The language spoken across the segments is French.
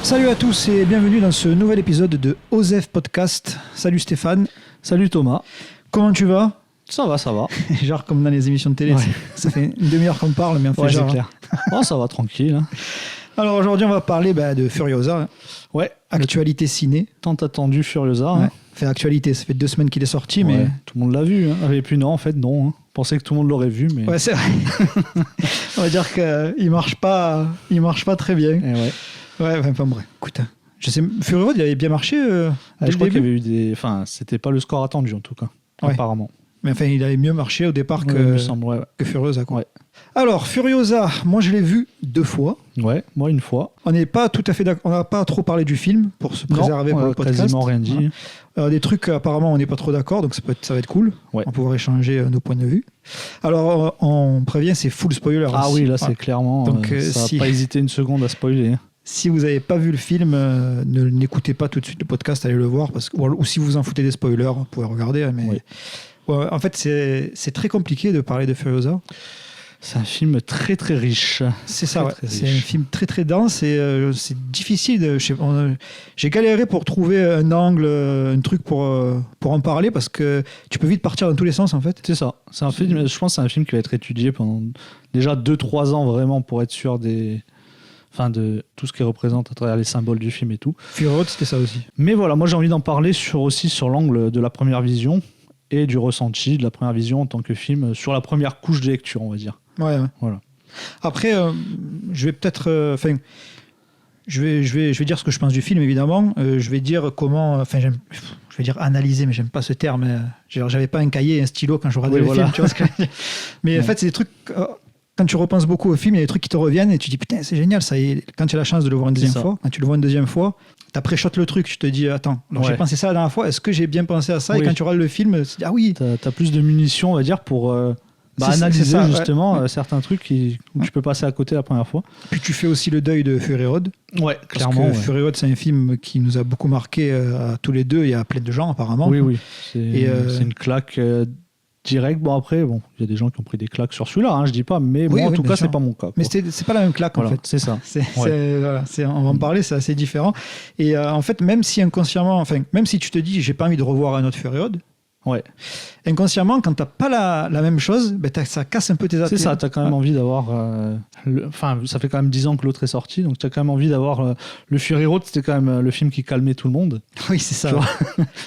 Salut à tous et bienvenue dans ce nouvel épisode de OSEF Podcast. Salut Stéphane. Salut Thomas. Comment tu vas ? Ça va. Genre comme dans les émissions de télé, ouais. Ça fait une demi-heure qu'on parle, mais on fait genre... c'est clair. Oh, ça va, tranquille. Hein. Alors aujourd'hui, on va parler de Furiosa. Ouais. Actualité ciné. Tant attendu Furiosa. Ouais. Hein. Fait actualité, ça fait 2 semaines qu'il est sorti, mais... Tout le monde l'a vu. Hein. Et puis non, en fait, non. Hein. Je pensais que tout le monde l'aurait vu, mais... Ouais, c'est vrai. On va dire qu'il marche pas très bien. Et ouais. Ouais, enfin bref. Écoute, je sais, Fury Road, il avait bien marché je crois qu'il y avait eu des... Enfin, c'était pas le score attendu, en tout cas. Ouais. Apparemment. Mais enfin, il avait mieux marché au départ que Furiosa. Quoi. Ouais. Alors, Furiosa, moi je l'ai vu 2 fois. Ouais, moi 1 fois. On n'est pas tout à fait d'accord. On n'a pas trop parlé du film pour se préserver pour le podcast. Quasiment rien dit. Ouais. Alors, des trucs, apparemment, on n'est pas trop d'accord, donc ça va être cool. Ouais. On va pouvoir échanger nos points de vue. Alors, on prévient, c'est full spoiler. Ah oui, là, c'est clairement... Donc, ça va pas hésiter une seconde à spoiler. Si vous n'avez pas vu le film, n'écoutez pas tout de suite le podcast, allez le voir. Ou si vous en foutez des spoilers, vous pouvez regarder. Mais... Oui. Ouais, en fait, c'est très compliqué de parler de Furiosa. C'est un film très très riche. C'est ça, ouais. C'est un film très très dense et c'est difficile. J'ai galéré pour trouver un angle, un truc pour en parler parce que tu peux vite partir dans tous les sens en fait. C'est ça. C'est un film, je pense que c'est un film qui va être étudié pendant déjà 2-3 ans vraiment pour être sûr de tout ce qu'il représente à travers les symboles du film et tout. Fury Road, c'était ça aussi. Mais voilà, moi j'ai envie d'en parler aussi sur l'angle de la première vision et du ressenti de la première vision en tant que film, sur la première couche de lecture, on va dire. Ouais. Voilà. Après, je vais peut-être... je vais dire ce que je pense du film, évidemment. Je vais dire comment... je vais dire analyser, mais j'aime pas ce terme. J'avais pas un cahier et un stylo quand je regardais le film, tu vois ce que je veux dire. Mais en fait, c'est des trucs... Quand tu repenses beaucoup au film, il y a des trucs qui te reviennent et tu dis putain, c'est génial. Ça y est. Quand tu as la chance de le voir une deuxième fois, quand tu le vois une deuxième fois, tu pré-shot le truc. Tu te dis attends, j'ai pensé ça la dernière fois. Est-ce que j'ai bien pensé à ça ? Et quand tu regardes le film, tu te dis ah oui. Tu as plus de munitions, on va dire, pour analyser justement certains trucs où tu peux passer à côté la première fois. Puis tu fais aussi le deuil de Fury Road. Ouais, clairement. Parce que Fury Road, c'est un film qui nous a beaucoup marqué à tous les deux. Il y a plein de gens apparemment. Oui. C'est une claque. Direct, après, il y a des gens qui ont pris des claques sur celui-là, je dis pas, mais moi, en tout cas, c'est pas mon cas. Quoi. Mais c'est pas la même claque, en fait. C'est ça. On va en parler, c'est assez différent. Et en fait, même si inconsciemment, même si tu te dis, j'ai pas envie de revoir un autre Fury Road, inconsciemment, quand t'as pas la même chose, ça casse un peu tes attentes. C'est ça, t'as quand même envie d'avoir... ça fait quand même 10 ans que l'autre est sorti, donc t'as quand même envie d'avoir... le Fury Road, c'était quand même le film qui calmait tout le monde. Oui, c'est ça.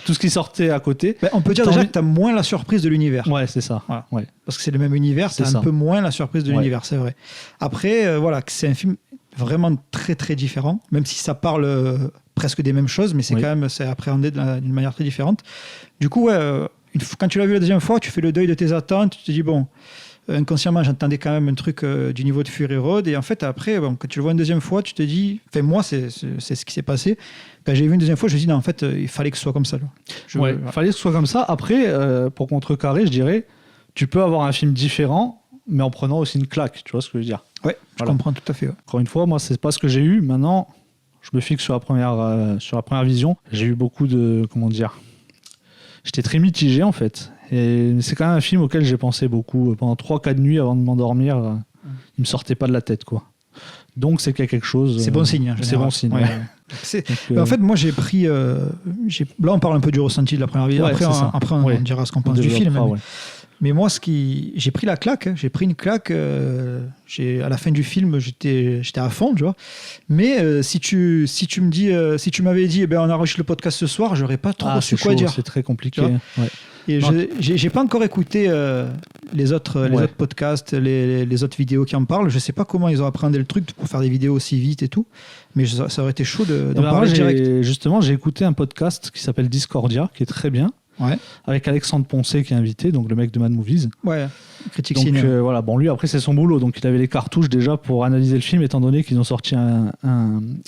Tout ce qui sortait à côté. On peut dire déjà que t'as moins la surprise de l'univers. Ouais, c'est ça. Voilà. Ouais. Parce que c'est le même univers, t'as un peu moins la surprise de l'univers, c'est vrai. Après, c'est un film vraiment très très différent, même si ça parle presque des mêmes choses, mais c'est quand même appréhendé d'une manière très différente. Du coup, quand tu l'as vu la deuxième fois, tu fais le deuil de tes attentes, tu te dis bon, inconsciemment j'entendais quand même un truc du niveau de Fury Road, et en fait après, quand tu le vois une deuxième fois, tu te dis, moi c'est ce qui s'est passé. Quand j'ai vu une deuxième fois, je me suis dit non, en fait il fallait que ce soit comme ça. Il fallait que ce soit comme ça. Après, pour contrecarrer, je dirais, tu peux avoir un film différent, mais en prenant aussi une claque, tu vois ce que je veux dire. Ouais, je comprends tout à fait. Ouais. Encore une fois, moi c'est pas ce que j'ai eu. Maintenant, je me fixe sur la première vision. J'ai eu beaucoup de, j'étais très mitigé en fait. Et c'est quand même un film auquel j'ai pensé beaucoup. Pendant 3-4 nuits avant de m'endormir, il me sortait pas de la tête, quoi. Donc c'est qu'il y a quelque chose... C'est bon signe. C'est bon signe. Ouais. En fait, moi j'ai pris... là on parle un peu du ressenti de la première vidéo. Après on dira ce qu'on pense du film. Mais moi, j'ai pris la claque. J'ai pris une claque. À la fin du film, j'étais à fond, tu vois. Mais si tu me dis, si tu m'avais dit, on enregistre le podcast ce soir, j'aurais pas trop su quoi dire. C'est très compliqué. Et j'ai pas encore écouté les autres podcasts, les autres vidéos qui en parlent. Je sais pas comment ils ont appréhendé le truc pour faire des vidéos aussi vite et tout. Mais ça aurait été chaud d'en parler direct. Justement, j'ai écouté un podcast qui s'appelle Discordia, qui est très bien. Ouais. Avec Alexandre Poncet qui est invité, donc le mec de Mad Movies. Ouais, critique donc, ciné. lui après c'est son boulot, donc il avait les cartouches déjà pour analyser le film, étant donné qu'ils ont sorti un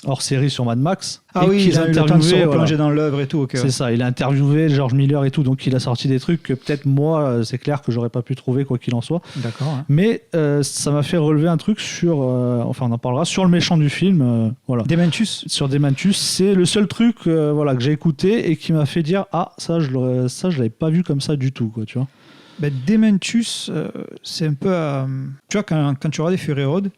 hors-série sur Mad Max. Ah oui, il a eu le temps de se replonger dans l'œuvre et tout. Okay, c'est ça, il a interviewé George Miller et tout, donc il a sorti des trucs que peut-être moi, c'est clair que j'aurais pas pu trouver quoi qu'il en soit. D'accord. Ouais. Mais ça m'a fait relever un truc sur, on en parlera, sur le méchant du film. Dementus. Sur Dementus, c'est le seul truc que j'ai écouté et qui m'a fait dire ça je l'avais pas vu comme ça du tout, quoi, tu vois. Dementus, c'est un peu... tu vois, quand tu regardais Fury Road,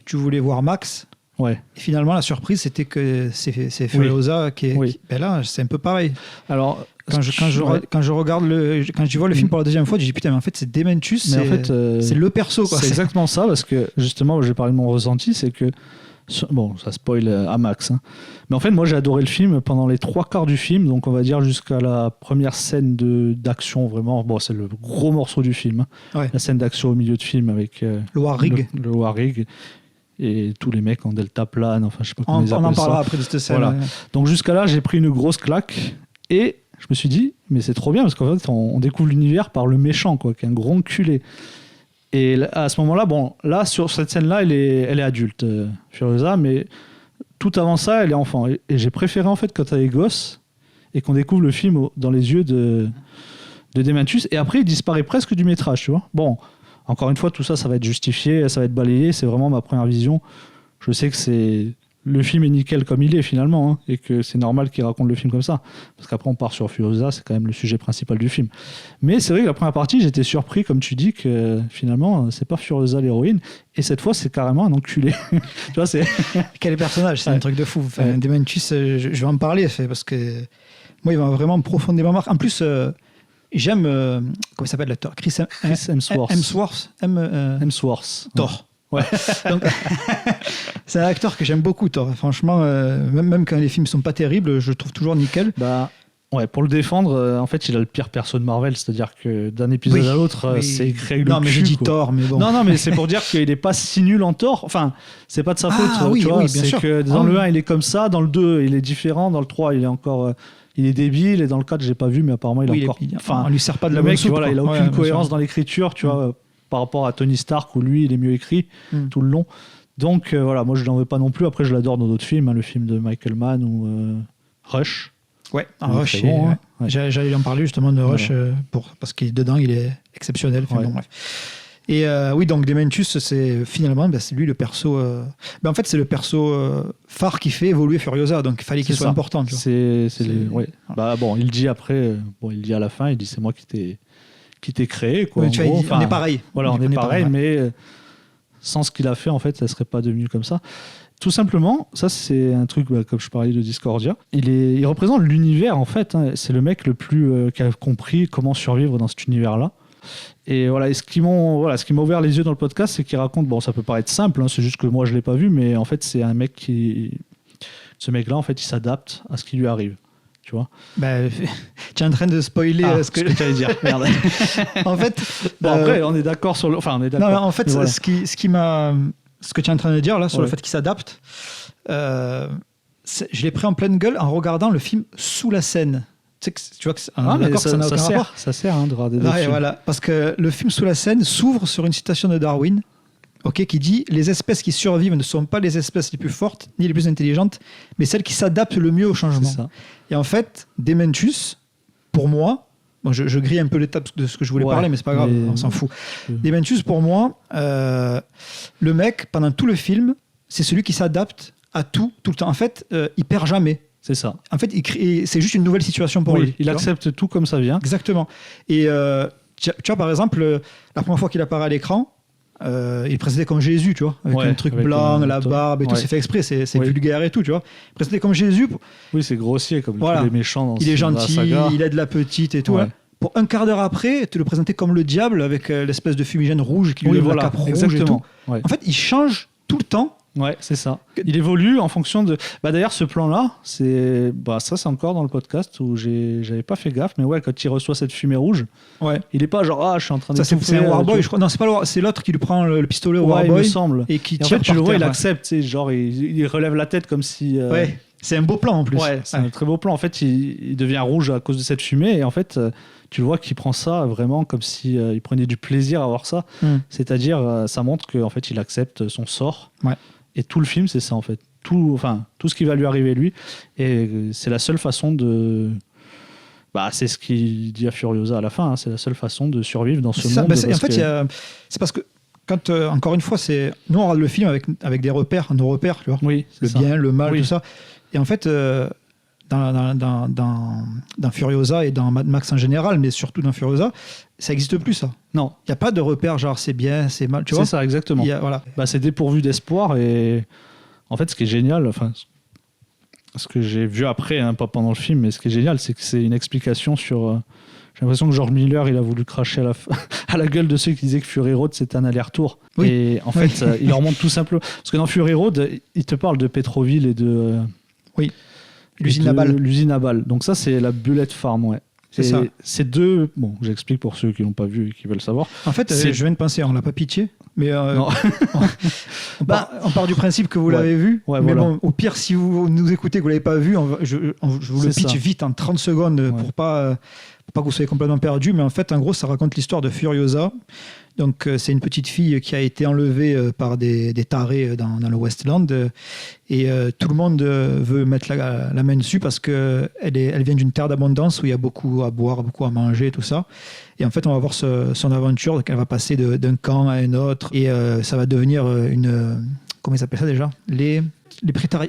tu voulais voir Max, Ouais. Et finalement, la surprise, c'était que c'est Furiosa qui est. Ben là, c'est un peu pareil. Alors, quand je regarde quand je vois le film pour la deuxième fois, je dis putain, mais en fait, c'est Dementus, c'est le perso, quoi. C'est exactement ça, parce que justement, j'ai parlé de mon ressenti, c'est que. Bon, ça spoil à max. Hein. Mais en fait, moi, j'ai adoré le film pendant les 3/4 du film, donc on va dire jusqu'à la première scène d'action, vraiment. Bon, c'est le gros morceau du film. Hein. Ouais. La scène d'action au milieu de film avec le Warrig. Le Warrig. Et tous les mecs en deltaplane, enfin, je sais pas comment ils appellent ça. On en parlera après de cette scène. Voilà. Donc jusqu'à là, j'ai pris une grosse claque. Et je me suis dit, mais c'est trop bien, parce qu'en fait, on découvre l'univers par le méchant, quoi, qui est un gros enculé. Et à ce moment-là, bon, là, sur cette scène-là, elle est adulte, Furiosa, mais tout avant ça, elle est enfant. Et j'ai préféré, en fait, quand elle est gosse, et qu'on découvre le film dans les yeux de Dementus, et après, il disparaît presque du métrage, tu vois. Bon, encore une fois, tout ça, ça va être justifié, ça va être balayé, c'est vraiment ma première vision. Je sais que le film est nickel comme il est, finalement, hein, et que c'est normal qu'il raconte le film comme ça. Parce qu'après, on part sur Furiosa, c'est quand même le sujet principal du film. Mais c'est vrai que la première partie, j'étais surpris, comme tu dis, que finalement, c'est pas Furiosa l'héroïne, et cette fois, c'est carrément un enculé. Tu vois, c'est... Quel personnage, c'est un truc de fou. Enfin, Dementus, je vais en parler, parce que moi, il m'a vraiment profondément marqué. En plus, j'aime, comment il s'appelle l'acteur ? Chris Hemsworth. Hemsworth. Thor. Ouais. Donc, c'est un acteur que j'aime beaucoup, Thor. Franchement, même quand les films sont pas terribles, je le trouve toujours nickel. Bah, ouais, pour le défendre, en fait, il a le pire perso de Marvel, c'est-à-dire que d'un épisode à l'autre, c'est écrit le Non, mais cul, je dis quoi. Thor, mais bon. Non, mais c'est pour dire qu'il est pas si nul en Thor. Enfin, c'est pas de sa faute. Oui, tu vois, bien c'est sûr. que dans le 1, il est comme ça, dans le 2, il est différent, dans le 3, il est encore. Il est débile, et dans le 4, j'ai pas vu, mais apparemment, il est encore. Enfin, on lui sert pas de la bonne mec, soupe, voilà, il a aucune cohérence dans l'écriture, tu vois. Par rapport à Tony Stark où lui il est mieux écrit tout le long, donc voilà, moi je n'en veux pas non plus. Après je l'adore dans d'autres films, hein, le film de Michael Mann ou Rush. Rush, bon, hein. J'allais en parler justement de Rush, parce qu'il dedans il est exceptionnel. Enfin, bon, bref. Et oui, donc Dementus, c'est finalement c'est lui le perso. En fait, c'est le perso phare qui fait évoluer Furiosa, donc il fallait qu'il soit important. Tu vois. Bah bon, il dit après, il dit à la fin, il dit c'est moi qui t'ai créé, quoi. Oui, on est pareil. Voilà, on est pareil, mais sans ce qu'il a fait, en fait, ça serait pas devenu comme ça. Tout simplement, ça c'est un truc, comme je parlais de Discordia, il représente l'univers, en fait. Hein. C'est le mec le plus qui a compris comment survivre dans cet univers-là. Et voilà, ce qui m'a ouvert les yeux dans le podcast, c'est qu'il raconte, bon, ça peut paraître simple, hein, c'est juste que moi je l'ai pas vu, mais en fait c'est un mec ce mec-là, en fait, il s'adapte à ce qui lui arrive. Tu vois, tu es en train de spoiler ce que tu allais dire. Merde. En fait, après, on est d'accord sur le. Enfin, on est d'accord. Non, en fait, voilà. ce que tu es en train de dire là sur le fait qu'il s'adapte, je l'ai pris en pleine gueule en regardant le film Sous la scène. Tu vois que ça n'a aucun rapport. Ça sert de regarder des films. Voilà, parce que le film Sous la scène s'ouvre sur une citation de Darwin. Qui dit « Les espèces qui survivent ne sont pas les espèces les plus fortes ni les plus intelligentes, mais celles qui s'adaptent le mieux au changement. » Et en fait, Dementus, pour moi, je grille un peu l'étape de ce que je voulais parler, mais c'est pas grave, on s'en fout. Dementus, pour moi, le mec, pendant tout le film, c'est celui qui s'adapte à tout le temps. En fait, il perd jamais. C'est ça. En fait, c'est juste une nouvelle situation pour lui. Il accepte tout comme ça vient. Exactement. Et tu vois, par exemple, la première fois qu'il apparaît à l'écran, il est présenté comme Jésus, tu vois, avec un truc blanc, la barbe et tout, c'est fait exprès, c'est vulgaire et tout, tu vois. Présenté comme Jésus. Oui, c'est grossier comme tous les méchants. Il est gentil, il aide la petite et tout. Hein. Pour un quart d'heure après, tu le présentais comme le diable avec l'espèce de fumigène rouge qui lui lève la cape rouge et tout. Ouais. En fait, il change tout le temps. Ouais, c'est ça. Il évolue en fonction de. D'ailleurs, ce plan-là, c'est c'est encore dans le podcast où j'avais pas fait gaffe, mais quand il reçoit cette fumée rouge, il est pas genre je suis en train de. Ça c'est un Warboy, je crois. Non, c'est pas c'est l'autre qui lui prend le pistolet au Warboy. Il me semble. Et qui tire. En fait, tu le vois, il accepte, genre il relève la tête comme si. Ouais. C'est un beau plan en plus. Ouais, c'est un très beau plan. En fait, il devient rouge à cause de cette fumée, et en fait. Tu le vois qu'il prend ça vraiment comme si il prenait du plaisir à voir ça. C'est-à-dire, ça montre qu'en fait, il accepte son sort. Ouais. Et tout le film, c'est ça en fait. Tout ce qui va lui arriver lui. Et c'est la seule façon de. C'est ce qu'il dit à Furiosa à la fin. Hein, c'est la seule façon de survivre dans ce monde. En fait, c'est parce que quand encore une fois, nous on regarde le film avec des repères, nos repères, tu vois. Oui, le bien, le mal, tout ça. Et en fait. Dans Furiosa et dans Mad Max en général, mais surtout dans Furiosa, ça n'existe plus, ça. Non. Il n'y a pas de repère, genre c'est bien, c'est mal, tu vois. C'est ça, exactement. Voilà. C'est dépourvu d'espoir et En fait, ce qui est génial, enfin, ce que j'ai vu après, hein, pas pendant le film, mais ce qui est génial, c'est que c'est une explication sur. J'ai l'impression que George Miller, il a voulu cracher à la gueule de ceux qui disaient que Fury Road, c'était un aller-retour. Oui. Et en fait, il leur montre tout simplement. Parce que dans Fury Road, il te parle de Petroville et de. Oui. L'usine à balles. L'usine à balles. Donc ça, c'est la Bullet Farm, ouais. C'est ça. C'est deux. Bon, j'explique pour ceux qui l'ont pas vu et qui veulent savoir. En fait, je viens de penser, on l'a pas pitché, mais on part du principe que vous l'avez vu. Ouais, mais voilà. bon, au pire, si vous nous écoutez que vous l'avez pas vu, je vous le pitch vite en 30 secondes pour pas que vous soyez complètement perdu. Mais en fait, en gros, ça raconte l'histoire de Furiosa. Donc, c'est une petite fille qui a été enlevée par des tarés dans le Westland. Et tout le monde veut mettre la main dessus parce qu'elle vient d'une terre d'abondance où il y a beaucoup à boire, beaucoup à manger, tout ça. Et en fait, on va voir son aventure. Donc, elle va passer d'un camp à un autre. Et ça va devenir une... Comment ils appellent ça déjà ? Les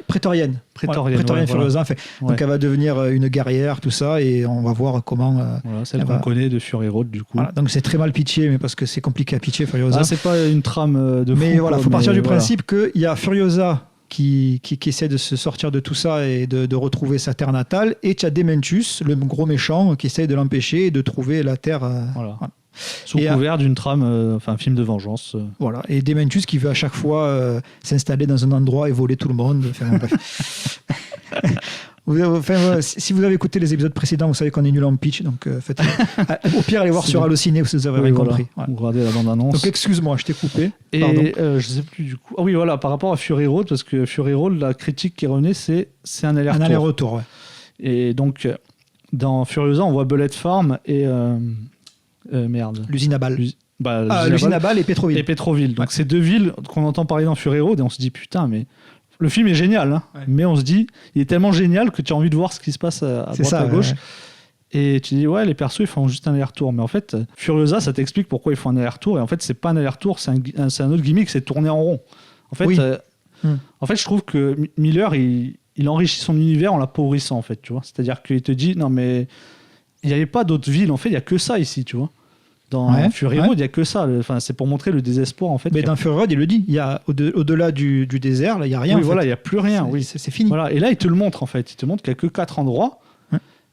prétoriennes. Prétorienne Furiosa. Voilà. Donc, elle va devenir une guerrière, tout ça. Et on va voir comment... celle qu'on connaît de Fury Road, du coup. Voilà, donc, c'est très mal pitché, mais parce que c'est compliqué à pitcher, Furiosa. C'est pas une trame de fou. Mais voilà, il faut partir du principe qu'il y a Furiosa qui essaie de se sortir de tout ça et de retrouver sa terre natale. Et tu as Dementus, le gros méchant, qui essaie de l'empêcher et de trouver la terre... Voilà. Sous couvert d'une trame, un film de vengeance. Voilà, et Dementus qui veut à chaque fois s'installer dans un endroit et voler tout le monde. Bref. Si vous avez écouté les épisodes précédents, vous savez qu'on est nul en pitch, donc au pire, allez voir sur Allociné, vous avez rien compris. Vous regardez la bande-annonce. Donc excuse-moi, je t'ai coupé. Et je sais plus du coup. Ah oui, voilà, par rapport à Fury Road, parce que Fury Road, la critique qui revenait, c'est un aller-retour. Un aller-retour, ouais. Et donc, dans Furiosa, on voit Bullet Farm et... l'usine à balles. L'usine à balles et Petroville. Et Petroville. Donc, c'est deux villes qu'on entend parler dans Fury Road et on se dit putain, mais le film est génial, hein. Mais on se dit, il est tellement génial que tu as envie de voir ce qui se passe à droite, à gauche. Et tu dis, les persos, ils font juste un aller-retour. Mais en fait, Furiosa, ça t'explique pourquoi ils font un aller-retour. Et en fait, c'est pas un aller-retour, c'est un autre gimmick, c'est tourner en rond. En fait, en fait je trouve que Miller, il enrichit son univers en l'appauvrissant, en fait, tu vois. C'est-à-dire qu'il te dit, non, mais il n'y avait pas d'autres villes. En fait, il n'y a que ça ici, tu vois. Dans Fury Road, il n'y a que ça. C'est pour montrer le désespoir, en fait. Mais dans Fury Road, il le dit. Il y a au-delà du désert, il n'y a rien. Oui, voilà, il n'y a plus rien. C'est fini. Voilà. Et là, il te le montre, en fait. Il te montre qu'il n'y a que 4 endroits.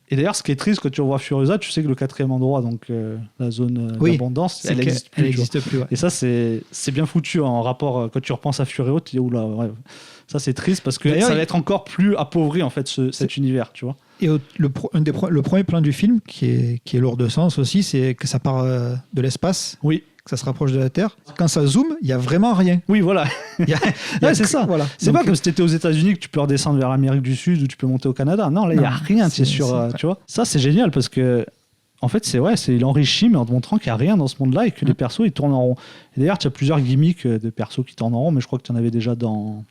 Et d'ailleurs, ce qui est triste, quand tu revois Furiosa, tu sais que le 4e endroit, donc la zone d'abondance, elle n'existe plus. Et ça, c'est bien foutu en rapport. Quand tu repenses à Fury Road, tu dis, oula, ça, c'est triste parce que ça va être encore plus appauvri, en fait, cet univers, tu vois. Et le premier plan du film, qui est lourd de sens aussi, c'est que ça part de l'espace, que ça se rapproche de la Terre. Quand ça zoome, il n'y a vraiment rien. Oui, voilà. C'est ça. Voilà. C'est pas comme si tu étais aux États-Unis que tu peux redescendre vers l'Amérique du Sud ou tu peux monter au Canada. Non, là, il n'y a rien. Tu vois. Ça, c'est génial parce que, en fait, il enrichit, mais en te montrant qu'il n'y a rien dans ce monde-là et que les persos, ils tournent en rond. Et d'ailleurs, tu as plusieurs gimmicks de persos qui tournent en rond, mais je crois que tu en avais déjà dans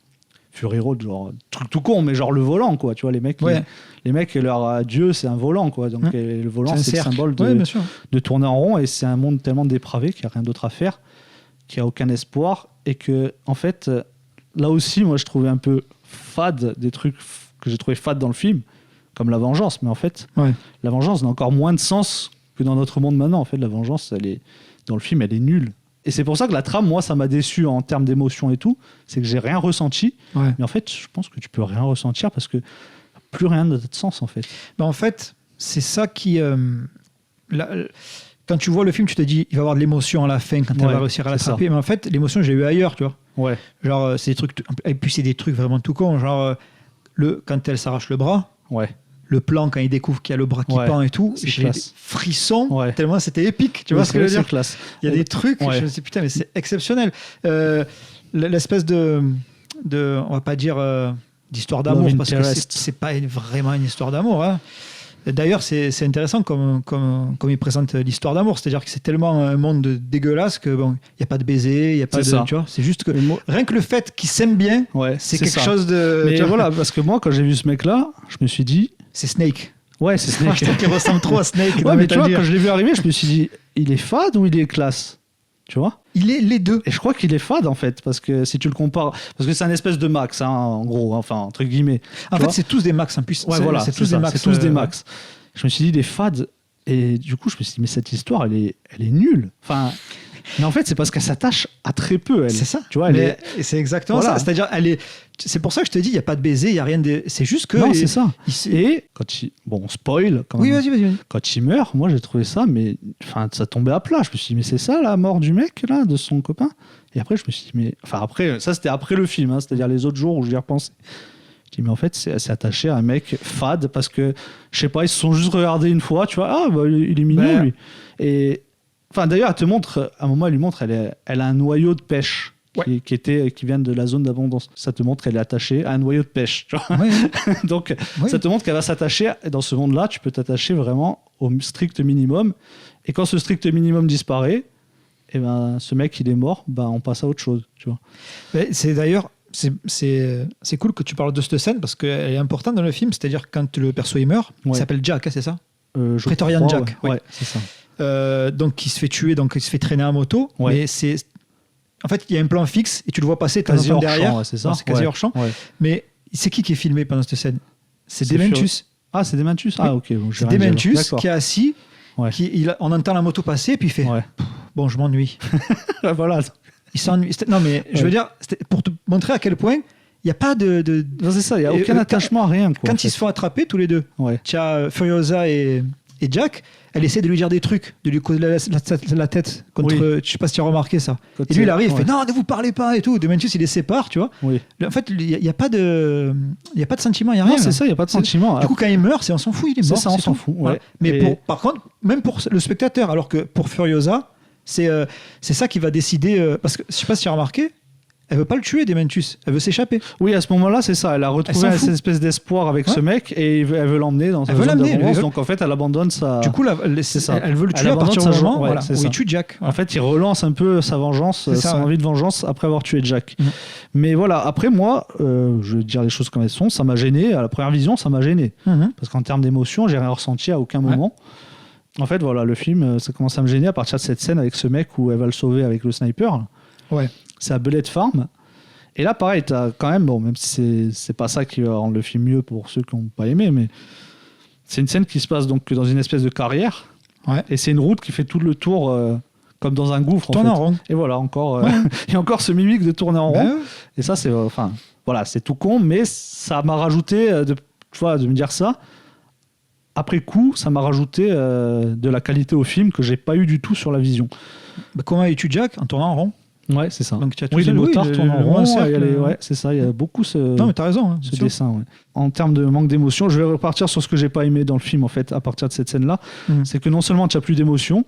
Fury Road, genre truc tout con, mais genre le volant, quoi. Tu vois, les mecs, leur dieu, c'est un volant, quoi. Donc le volant, c'est le symbole de tourner en rond, et c'est un monde tellement dépravé qu'il n'y a rien d'autre à faire, qu'il n'y a aucun espoir, et que, en fait, là aussi, moi, je trouvais un peu fade des trucs que j'ai trouvé fade dans le film, comme la vengeance. Mais en fait, la vengeance n'a encore moins de sens que dans notre monde maintenant. En fait, la vengeance, dans le film, elle est nulle. Et c'est pour ça que la trame, moi, ça m'a déçu en termes d'émotion et tout. C'est que j'ai rien ressenti. Mais en fait, je pense que tu peux rien ressentir parce que plus rien n'a de sens, en fait. En fait, c'est ça qui... quand tu vois le film, tu te dis, il va y avoir de l'émotion à la fin quand elle va réussir à l'attraper. Mais en fait, l'émotion, j'ai eu ailleurs, tu vois. Genre, c'est des trucs... Et puis, c'est des trucs vraiment tout cons. Genre, quand elle s'arrache le bras... Le plan, quand il découvre qu'il y a le bras qui pend et tout, j'ai des frissons, tellement c'était épique. Tu vois ce que je veux dire ? Classe. Il y a des trucs, je me dis putain, mais c'est exceptionnel. L'espèce de, on va pas dire d'histoire d'amour, parce que c'est pas vraiment une histoire d'amour. Hein. D'ailleurs, c'est intéressant comme il présente l'histoire d'amour, c'est-à-dire que c'est tellement un monde dégueulasse que il y a pas de baiser, il y a pas de, tu vois, c'est juste que rien que le fait qu'ils s'aiment bien, c'est quelque chose de. Mais voilà, parce que moi, quand j'ai vu ce mec-là, je me suis dit. C'est Snake. Ouais, c'est Snake. Je trouve qu'il ressemble trop à Snake. Ouais, mais tu vois, quand je l'ai vu arriver, je me suis dit, il est fade ou il est classe ? Tu vois ? Il est les deux. Et je crois qu'il est fade, en fait, parce que si tu le compares... Parce que c'est un espèce de max, hein, en gros, enfin, entre guillemets. En fait, c'est tous des max, en plus. Ouais, voilà, c'est tous des max. C'est tous des max. Je me suis dit, il est fade. Et du coup, je me suis dit, mais cette histoire, elle est nulle. Enfin... Mais en fait, c'est parce qu'elle s'attache à très peu. C'est ça. Tu vois, c'est exactement ça. C'est-à-dire, c'est pour ça que je te dis, il n'y a pas de baiser, il n'y a rien de. C'est juste que. Non, c'est ça. Et quand on spoil. Quand oui, vas-y. Quand il meurt, moi, j'ai trouvé ça, mais ça tombait à plat. Je me suis dit, mais c'est ça la mort du mec, là, de son copain. Et après, je me suis dit, mais. Enfin, après, ça, c'était après le film, c'est-à-dire les autres jours où j'y repensais. Je dis, mais en fait, c'est attaché à un mec fade parce que, je sais pas, ils se sont juste regardés une fois, tu vois, il est mignon, lui. Et. Enfin, d'ailleurs, elle te montre, à un moment, elle lui montre, elle a un noyau de pêche qui vient de la zone d'abondance. Ça te montre qu'elle est attachée à un noyau de pêche. Tu vois. Donc, ça te montre qu'elle va s'attacher, dans ce monde-là, tu peux t'attacher vraiment au strict minimum. Et quand ce strict minimum disparaît, et ben, ce mec, il est mort, on passe à autre chose. Tu vois. Mais c'est d'ailleurs, c'est cool que tu parles de cette scène parce qu'elle est importante dans le film. C'est-à-dire, quand le perso il meurt, il s'appelle Jack, c'est ça Praetorian Jack. Ouais, c'est ça. Donc il se fait tuer, donc il se fait traîner en moto, mais c'est en fait il y a un plan fixe et tu le vois passer quasi hors derrière, champ, c'est ça. C'est quasi hors champ. Mais c'est qui est filmé pendant cette scène? C'est Dementus. Ah, c'est Dementus. Ah, ok. Bon, c'est Dementus qui est assis, on entend la moto passer et puis il fait bon, je m'ennuie. Voilà. Il s'ennuie. Non mais je veux dire, c'était pour te montrer à quel point il n'y a pas de... Non, c'est ça, il n'y a aucun attachement à rien. Quand ils se font attraper tous les deux, tu as Furiosa et Jack, elle essaie de lui dire des trucs, de lui causer la tête contre. Je sais pas si tu as remarqué ça. Et lui, il arrive, il fait non, ne vous parlez pas et tout. Dementus, il les sépare, tu vois. En fait, il n'y a pas de sentiment, il n'y a rien. Non, c'est ça, il n'y a pas de sentiment. Du coup, quand il meurt, on s'en fout, il est mort. C'est ça, on s'en fout. Ouais. Mais par contre, même pour le spectateur, alors que pour Furiosa, c'est ça qui va décider. Parce que je sais pas si tu as remarqué. Elle veut pas le tuer, Dementus. Elle veut s'échapper. Oui, à ce moment-là, c'est ça. Elle a retrouvé cette espèce d'espoir avec ce mec et elle veut l'emmener dans sa zone d'abondance. Donc en fait, elle abandonne sa. Du coup, c'est ça. Elle veut le tuer à partir du moment où il tue Jack. En fait, il relance un peu sa vengeance, son envie de vengeance après avoir tué Jack. Mais voilà, après moi, je vais dire les choses comme elles sont. Ça m'a gêné. À la première vision, ça m'a gêné. Parce qu'en termes d'émotion, j'ai rien ressenti à aucun moment. En fait, voilà, le film, ça commence à me gêner à partir de cette scène avec ce mec où elle va le sauver avec le sniper. Ouais. C'est à Bullet Farm. Et là, pareil, t'as quand même, bon, même si c'est pas ça qui va rendre le film mieux pour ceux qui n'ont pas aimé, mais c'est une scène qui se passe donc dans une espèce de carrière. Et c'est une route qui fait tout le tour comme dans un gouffre. Tourne en rond. Et voilà, encore, il y a encore ce mimique de tourner en rond. Et ça, c'est, voilà, c'est tout con, mais ça m'a rajouté, de me dire ça. Après coup, ça m'a rajouté de la qualité au film que j'ai pas eu du tout sur la vision. Comment es-tu Jack en tournant en rond? Ouais, c'est ça. Donc, les motards tournent en rond. C'est ça, il y a beaucoup non, mais t'as raison, ce dessin. Ouais. En termes de manque d'émotion, je vais repartir sur ce que j'ai pas aimé dans le film, en fait, à partir de cette scène-là. C'est que non seulement tu n'as plus d'émotion,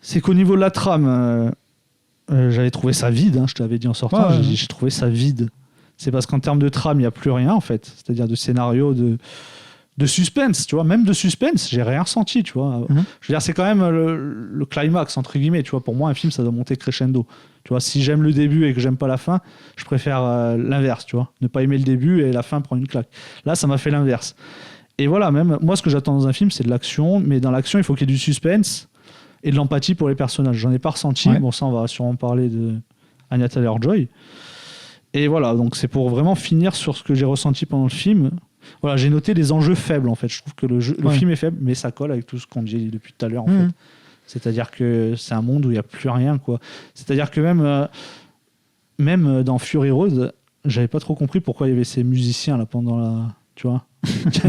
c'est qu'au niveau de la trame, j'avais trouvé ça vide, je te l'avais dit en sortant, j'ai trouvé ça vide. C'est parce qu'en termes de trame, il n'y a plus rien, en fait. C'est-à-dire de scénario, de suspense, tu vois, même de suspense, j'ai rien ressenti, tu vois. Je veux dire, c'est quand même le climax, entre guillemets, tu vois. Pour moi, un film, ça doit monter crescendo. Tu vois, si j'aime le début et que j'aime pas la fin, je préfère l'inverse, tu vois. Ne pas aimer le début et la fin prendre une claque. Là, ça m'a fait l'inverse. Et voilà, même moi, ce que j'attends dans un film, c'est de l'action, mais dans l'action, il faut qu'il y ait du suspense et de l'empathie pour les personnages. J'en ai pas ressenti. Bon, ça, on va sûrement parler de Anya Taylor-Joy. Et voilà, donc c'est pour vraiment finir sur ce que j'ai ressenti pendant le film. Voilà, j'ai noté les enjeux faibles, en fait. Je trouve que le film est faible, mais ça colle avec tout ce qu'on dit depuis tout à l'heure, en fait. C'est-à-dire que c'est un monde où il n'y a plus rien, quoi. C'est-à-dire que même dans Fury Road, j'avais pas trop compris pourquoi il y avait ces musiciens là pendant la... Tu vois,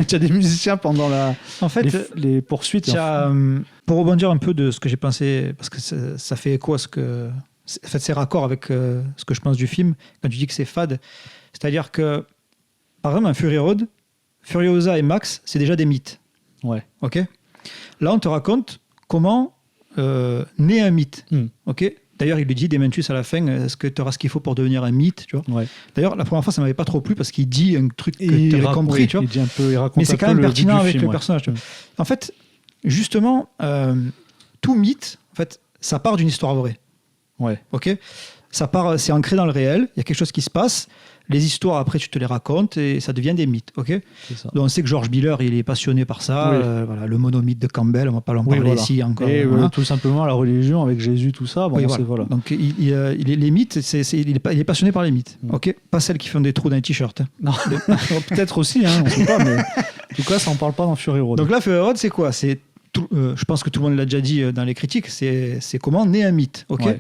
tu as des musiciens pendant les poursuites. Pour rebondir un peu de ce que j'ai pensé, parce que ça fait écho à ce que... En fait, c'est raccord avec ce que je pense du film, quand tu dis que c'est fade. C'est-à-dire que, par exemple, un Fury Road, Furiosa et Max, c'est déjà des mythes. Ouais. Ok. Là, on te raconte comment naît un mythe. Ok. D'ailleurs, il lui dit, Dementus, à la fin, est-ce que tu auras ce qu'il faut pour devenir un mythe, tu vois. D'ailleurs, la première fois, ça m'avait pas trop plu parce qu'il dit un truc que tu avais compris, tu vois. Il raconte mais c'est quand même pertinent avec film, le personnage. Tu vois. En fait, justement, tout mythe, en fait, ça part d'une histoire vraie. Ouais. Ok. Ça part, c'est ancré dans le réel. Il y a quelque chose qui se passe. Les histoires, après, tu te les racontes et ça devient des mythes. Ok. Donc, on sait que George Miller, il est passionné par ça. Voilà, le monomythe de Campbell, on va pas en parler ici encore. Et tout simplement la religion avec Jésus, tout ça. Bon, voilà. Donc, les mythes, il est passionné par les mythes. Ok. Pas celles qui font des trous dans les t-shirts. Non. Peut-être aussi, on ne sait pas, mais en tout cas, ça en parle pas dans Fury Road. Donc là, Fury Road, c'est quoi? C'est je pense que tout le monde l'a déjà dit dans les critiques, c'est comment naît un mythe. Okay,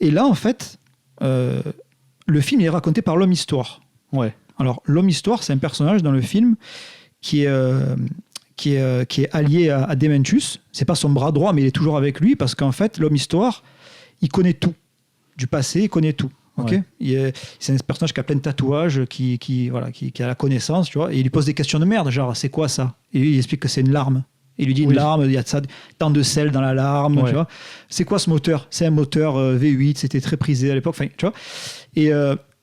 et là, en fait, le film est raconté par l'homme histoire. Ouais. Alors, l'homme histoire, c'est un personnage dans le film qui est allié à Dementus. C'est pas son bras droit, mais il est toujours avec lui parce qu'en fait, l'homme histoire, il connaît tout. Du passé, il connaît tout. Okay, c'est un personnage qui a plein de tatouages, qui a la connaissance, tu vois, et il lui pose des questions de merde, genre c'est quoi ça? Et lui, il explique que c'est une larme. Et il lui dit une larme, il y a tant de sel dans la larme, tu vois. C'est quoi ce moteur? C'est un moteur V8, c'était très prisé à l'époque, enfin, tu vois. Et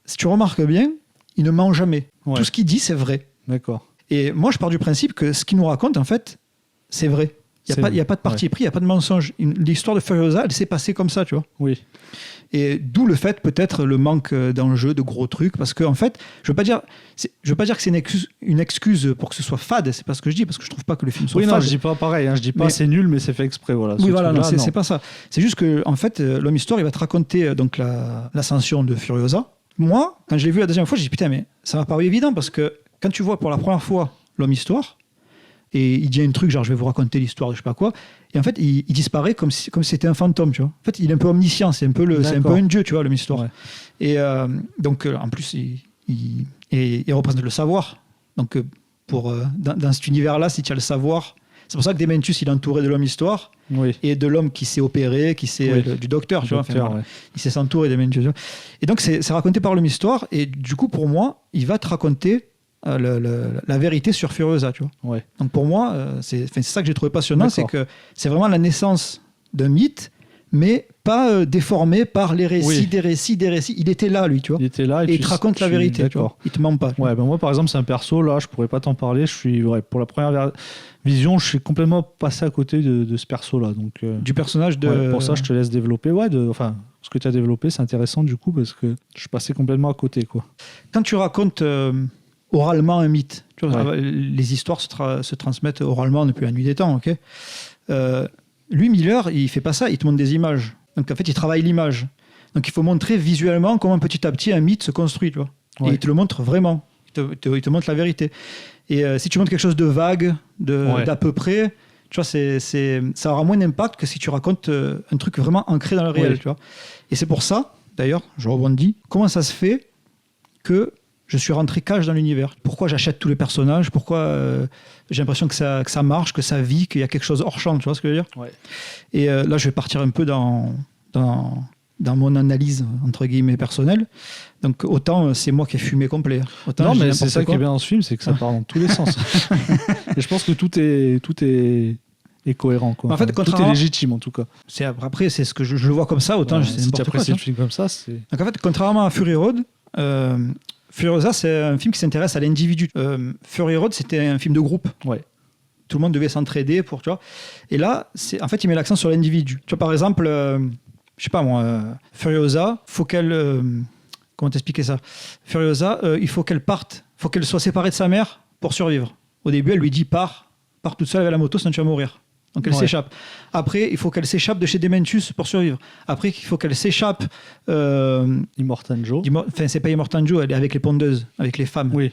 si tu remarques bien, il ne ment jamais. Ouais. Tout ce qu'il dit, c'est vrai. D'accord. Et moi, je pars du principe que ce qu'il nous raconte, en fait, c'est vrai. Il n'y a pas de parti pris, il n'y a pas de mensonge. L'histoire de Furiosa, elle s'est passée comme ça, tu vois. Oui. Et d'où le fait, peut-être, le manque d'enjeux, de gros trucs. Parce qu'en fait, je veux pas dire que c'est une excuse pour que ce soit fade. C'est pas ce que je dis, parce que je trouve pas que le film soit fade. Oui, non, je dis pas pareil. Hein, je dis pas c'est nul, mais c'est fait exprès. Voilà, oui, voilà, non, c'est pas ça. C'est juste que, en fait, l'homme histoire, il va te raconter donc l'ascension de Furiosa. Moi, quand je l'ai vu la deuxième fois, j'ai dit putain, mais ça m'a paru évident parce que quand tu vois pour la première fois l'homme histoire, et il dit un truc genre je vais vous raconter l'histoire de je sais pas quoi, et en fait il disparaît comme si c'était un fantôme, tu vois. En fait il est un peu omniscient, c'est un peu un dieu, tu vois, l'homme histoire. Ouais. Et donc en plus il représente le savoir. Donc dans cet univers-là, si tu as le savoir, c'est pour ça que Dementus il est entouré de l'homme histoire et de l'homme qui s'est opéré, qui s'est du docteur, tu vois. Il s'est entouré de Dementus. Et donc c'est raconté par l'homme histoire, et du coup pour moi il va te raconter la vérité sur Furiosa, tu vois. Ouais. Donc pour moi, c'est ça que j'ai trouvé passionnant, c'est que c'est vraiment la naissance d'un mythe, mais pas déformé par les récits, des récits. Il était là, lui, tu vois. Il était là et il te raconte la vérité, tu vois. Il te ment pas. Ouais, ben moi, par exemple, c'est un perso, là, je pourrais pas t'en parler. Pour la première vision, je suis complètement passé à côté de ce perso-là. Donc, du personnage de... Ouais, pour ça, je te laisse développer. Ce que tu as développé, c'est intéressant, du coup, parce que je suis passé complètement à côté, quoi. Quand tu racontes... oralement un mythe. Tu vois, les histoires se transmettent oralement depuis la nuit des temps. Okay, lui, Miller, il fait pas ça, il te montre des images. Donc en fait, il travaille l'image. Donc il faut montrer visuellement comment petit à petit un mythe se construit. Tu vois. Et il te le montre vraiment. Il te montre la vérité. Et si tu montres quelque chose de vague, d'à peu près, tu vois, ça aura moins d'impact que si tu racontes un truc vraiment ancré dans le réel. Tu vois. Et c'est pour ça, d'ailleurs, je rebondis, comment ça se fait que je suis rentré cash dans l'univers. Pourquoi j'achète tous les personnages? Pourquoi j'ai l'impression que ça marche, que ça vit, qu'il y a quelque chose hors champ, tu vois ce que je veux dire? Et là, je vais partir un peu dans mon analyse, entre guillemets, personnelle. Donc, autant c'est moi qui ai fumé complet. Autant non, mais c'est ça qui est bien dans ce film, c'est que ça part dans tous les sens. Et je pense que tout est cohérent, quoi. En fait, tout est légitime, en tout cas. Après, c'est ce que je le vois comme ça, autant c'est si n'importe quoi. Si tu apprécies le film comme ça, c'est... Donc, en fait, contrairement à Fury Road... Furiosa, c'est un film qui s'intéresse à l'individu. Fury Road, c'était un film de groupe. Ouais. Tout le monde devait s'entraider pour, tu vois. Et là, en fait, il met l'accent sur l'individu. Tu vois, par exemple, je sais pas moi, Furiosa, faut qu'elle... comment t'expliquer ça? Furiosa, il faut qu'elle parte, faut qu'elle soit séparée de sa mère pour survivre. Au début, elle lui dit pars toute seule avec la moto, sinon tu vas mourir. Donc elle s'échappe. Après, il faut qu'elle s'échappe de chez Dementus pour survivre. Après, il faut qu'elle s'échappe... Immortan Joe. Enfin, c'est pas Immortan Joe, elle est avec les pondeuses, avec les femmes. Oui.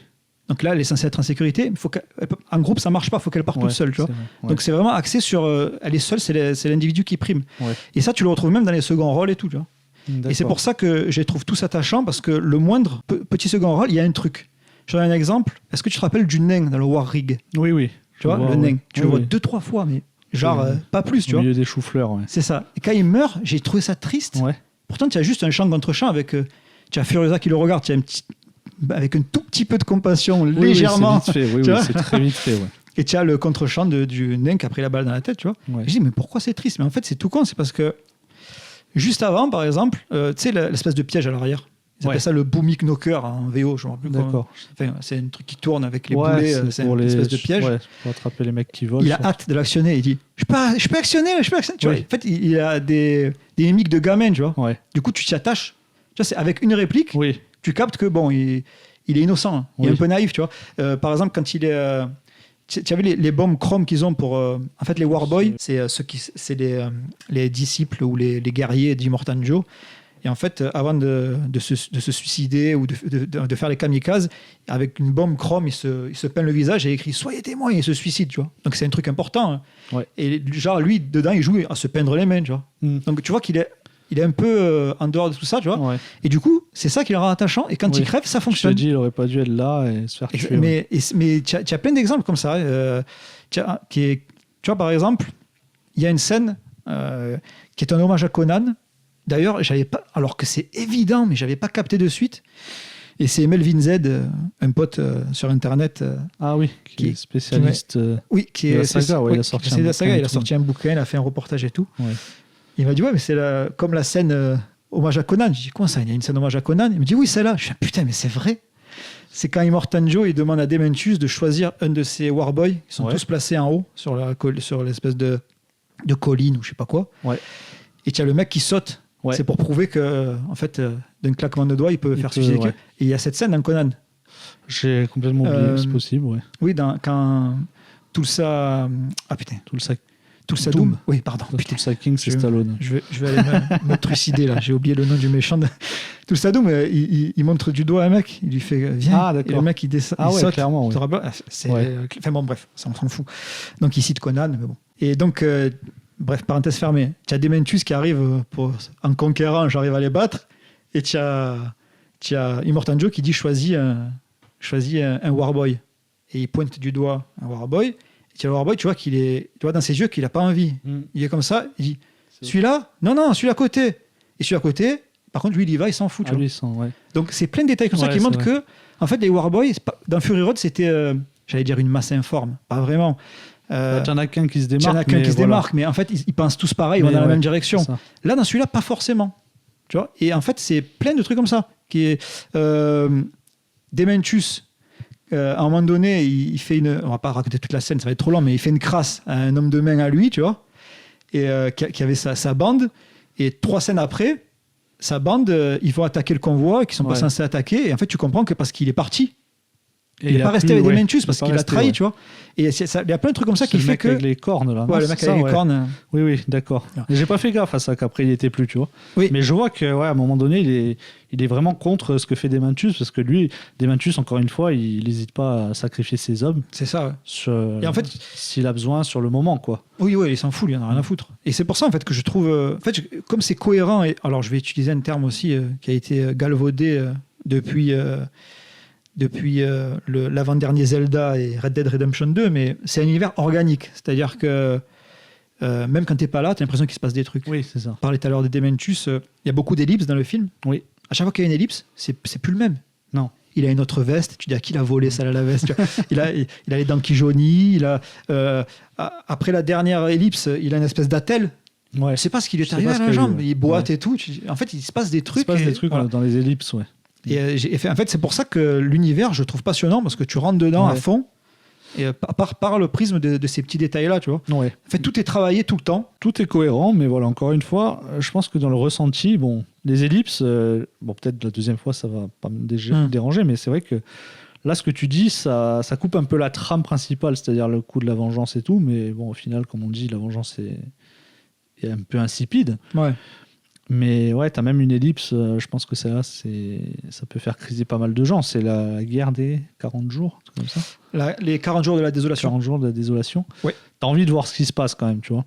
Donc là, elle est censée être en sécurité. En groupe, ça marche pas, il faut qu'elle parte toute seule. Tu vois. Donc c'est vraiment axé sur... elle est seule, c'est l'individu qui prime. Ouais. Et ça, tu le retrouves même dans les seconds rôles et tout. Tu vois. Et c'est pour ça que je les trouve tous attachants, parce que le moindre petit second rôle, il y a un truc. Je donne un exemple. Est-ce que tu te rappelles du nain dans le War Rig? Oui. Tu vois, le nain. Tu le vois 2-3 fois, mais... Genre, pas plus, tu vois. Au milieu des choux-fleurs, ouais. C'est ça. Et quand il meurt, j'ai trouvé ça triste. Ouais. Pourtant, tu as juste un champ contre champ avec... tu as Furiosa qui le regarde, tu as avec un tout petit peu de compassion, légèrement. Oui, c'est vite fait, c'est très vite fait, ouais. Et tu as le contre-champ du nain qui a pris la balle dans la tête, tu vois. Ouais. Je dis, mais pourquoi c'est triste? Mais en fait, c'est tout con, c'est parce que juste avant, par exemple, tu sais, l'espèce de piège à l'arrière. Ils appellent ça le Boomic Knocker en VO, je ne me rappelle plus. D'accord. Enfin, c'est un truc qui tourne avec les boulets, c'est une espèce de piège. Ouais, pour attraper les mecs qui volent. Il a hâte de l'actionner, il dit je peux actionner. Tu vois, en fait, il a des mimiques de gamin, tu vois. Ouais. Du coup, tu t'y attaches. Tu vois, c'est avec une réplique, tu captes que bon, il est innocent, hein. Il est un peu naïf, tu vois. Par exemple, quand il est. Tu as vu les bombes chrome qu'ils ont pour. En fait, les Warboys, c'est les disciples ou les guerriers d'Immortan Joe. Et en fait, avant de se suicider ou de faire les kamikazes, avec une bombe chrome, il se peint le visage et écrit « Soyez témoin » et il se suicide, tu vois. Donc c'est un truc important. Hein. Ouais. Et genre, lui, dedans, il joue à se peindre les mains, tu vois. Donc tu vois qu'il est un peu en dehors de tout ça, tu vois. Ouais. Et du coup, c'est ça qui le rend attachant. Et quand il crève, ça fonctionne. Je te dis, il aurait pas dû être là et se faire tuer. Mais tu as plein d'exemples comme ça. Tu vois, par exemple, il y a une scène qui est un hommage à Conan. D'ailleurs, alors que c'est évident, mais je n'avais pas capté de suite. Et c'est Melvin Z, un pote sur Internet. Ah oui, qui est spécialiste qui est de la saga. Ouais, il a sorti un bouquin, il a fait un reportage et tout. Ouais. Il m'a dit, ouais, mais c'est comme la scène hommage à Conan. Je dis, comment ça, il y a une scène hommage à Conan? Il me dit, oui, c'est là. Je dis, putain, mais c'est vrai. C'est quand Immortan Joe, il demande à Demencius de choisir un de ses warboys. Ils sont tous placés en haut, sur l'espèce de colline ou je sais pas quoi. Ouais. Et tu as le mec qui saute. Ouais. C'est pour prouver que, en fait, d'un claquement de doigts, il peut faire suicider. Ouais. Et il y a cette scène dans Conan. J'ai complètement oublié, c'est possible, ouais. Oui, quand Tulsa... Ah putain. Tulsa Doom. Oui, pardon. Tulsa King, c'est Stallone. Je vais aller me trucider, là. J'ai oublié le nom du méchant. Tulsa Doom, il montre du doigt à un mec. Il lui fait « Viens ». Ah, d'accord. Et le mec, il descend. Ah ouais, saute, clairement. Ouais. Enfin bon, bref, ça, on s'en fout. Donc, il cite Conan, mais bon. Et donc... Bref, parenthèse fermée. Tu as Demencius qui arrive en conquérant, j'arrive à les battre. Et tu as Immortan Joe qui dit choisis un Warboy. Et il pointe du doigt un Warboy. Et tu as le Warboy, tu vois dans ses yeux qu'il n'a pas envie. Il est comme ça, il dit celui-là? Non, celui à côté. Et celui à côté, par contre, lui, il y va, il s'en fout. Tu vois. Donc, c'est plein de détails comme ça qui montrent que, en fait, les Warboys, dans Fury Road, c'était, j'allais dire, une masse informe. Pas vraiment. Tu en as qu'un qui se démarque. Mais en fait, ils pensent tous pareil, ils vont dans la même direction. Là, dans celui-là, pas forcément. Tu vois. Et en fait, c'est plein de trucs comme ça. Demencius, à un moment donné, il fait on va pas raconter toute la scène, ça va être trop long, mais il fait une crasse à un homme de main à lui, tu vois, et qui avait sa bande. Et 3 scènes après, sa bande, ils vont attaquer le convoi, qui sont pas censés attaquer. Et en fait, tu comprends que parce qu'il est parti. Il n'est pas resté avec Demencius parce qu'il a trahi, tu vois. Et il y a plein de trucs comme ça qui fait que... avec les cornes, là. Ouais, le mec avec les cornes. Oui, d'accord. J'ai pas fait gaffe à ça, qu'après, il était plus, tu vois. Oui. Mais je vois qu'à un moment donné, il est vraiment contre ce que fait Demencius, parce que lui, Demencius, encore une fois, il n'hésite pas à sacrifier ses hommes. C'est ça, ouais. Et en fait, s'il a besoin sur le moment, quoi. Oui, il s'en fout, il en a rien à foutre. Et c'est pour ça, en fait, que je trouve... En fait, comme c'est cohérent, alors je vais utiliser un terme aussi qui a été galvaudé depuis l'avant-dernier Zelda et Red Dead Redemption 2, mais c'est un univers organique. C'est-à-dire que même quand tu n'es pas là, tu as l'impression qu'il se passe des trucs. Oui, c'est ça. On parlait tout à l'heure de Demencius. Il y a beaucoup d'ellipses dans le film. Oui. À chaque fois qu'il y a une ellipse, c'est plus le même. Non. Il a une autre veste. Tu dis à qui il a volé ça, la veste. il a les dents qui jaunissent. Après la dernière ellipse, il a une espèce d'attelle. Ouais. Je sais pas ce qui lui est arrivé à la jambe. Il boite et tout. En fait, il se passe des trucs. Dans les ellipses, ouais. Et en fait, c'est pour ça que l'univers, je trouve passionnant, parce que tu rentres dedans à fond, et par le prisme de ces petits détails-là, tu vois. Ouais. En fait, tout est travaillé tout le temps. Tout est cohérent, mais voilà, encore une fois, je pense que dans le ressenti, bon, les ellipses, peut-être la deuxième fois, ça va pas me déranger, mais c'est vrai que là, ce que tu dis, ça coupe un peu la trame principale, c'est-à-dire le coup de la vengeance et tout, mais bon, au final, comme on dit, la vengeance est un peu insipide. Ouais. Mais ouais, t'as même une ellipse, je pense que ça peut faire criser pas mal de gens. C'est la guerre des 40 jours, comme ça. Les 40 jours de la désolation. 40 jours de la désolation. Ouais. T'as envie de voir ce qui se passe quand même, tu vois.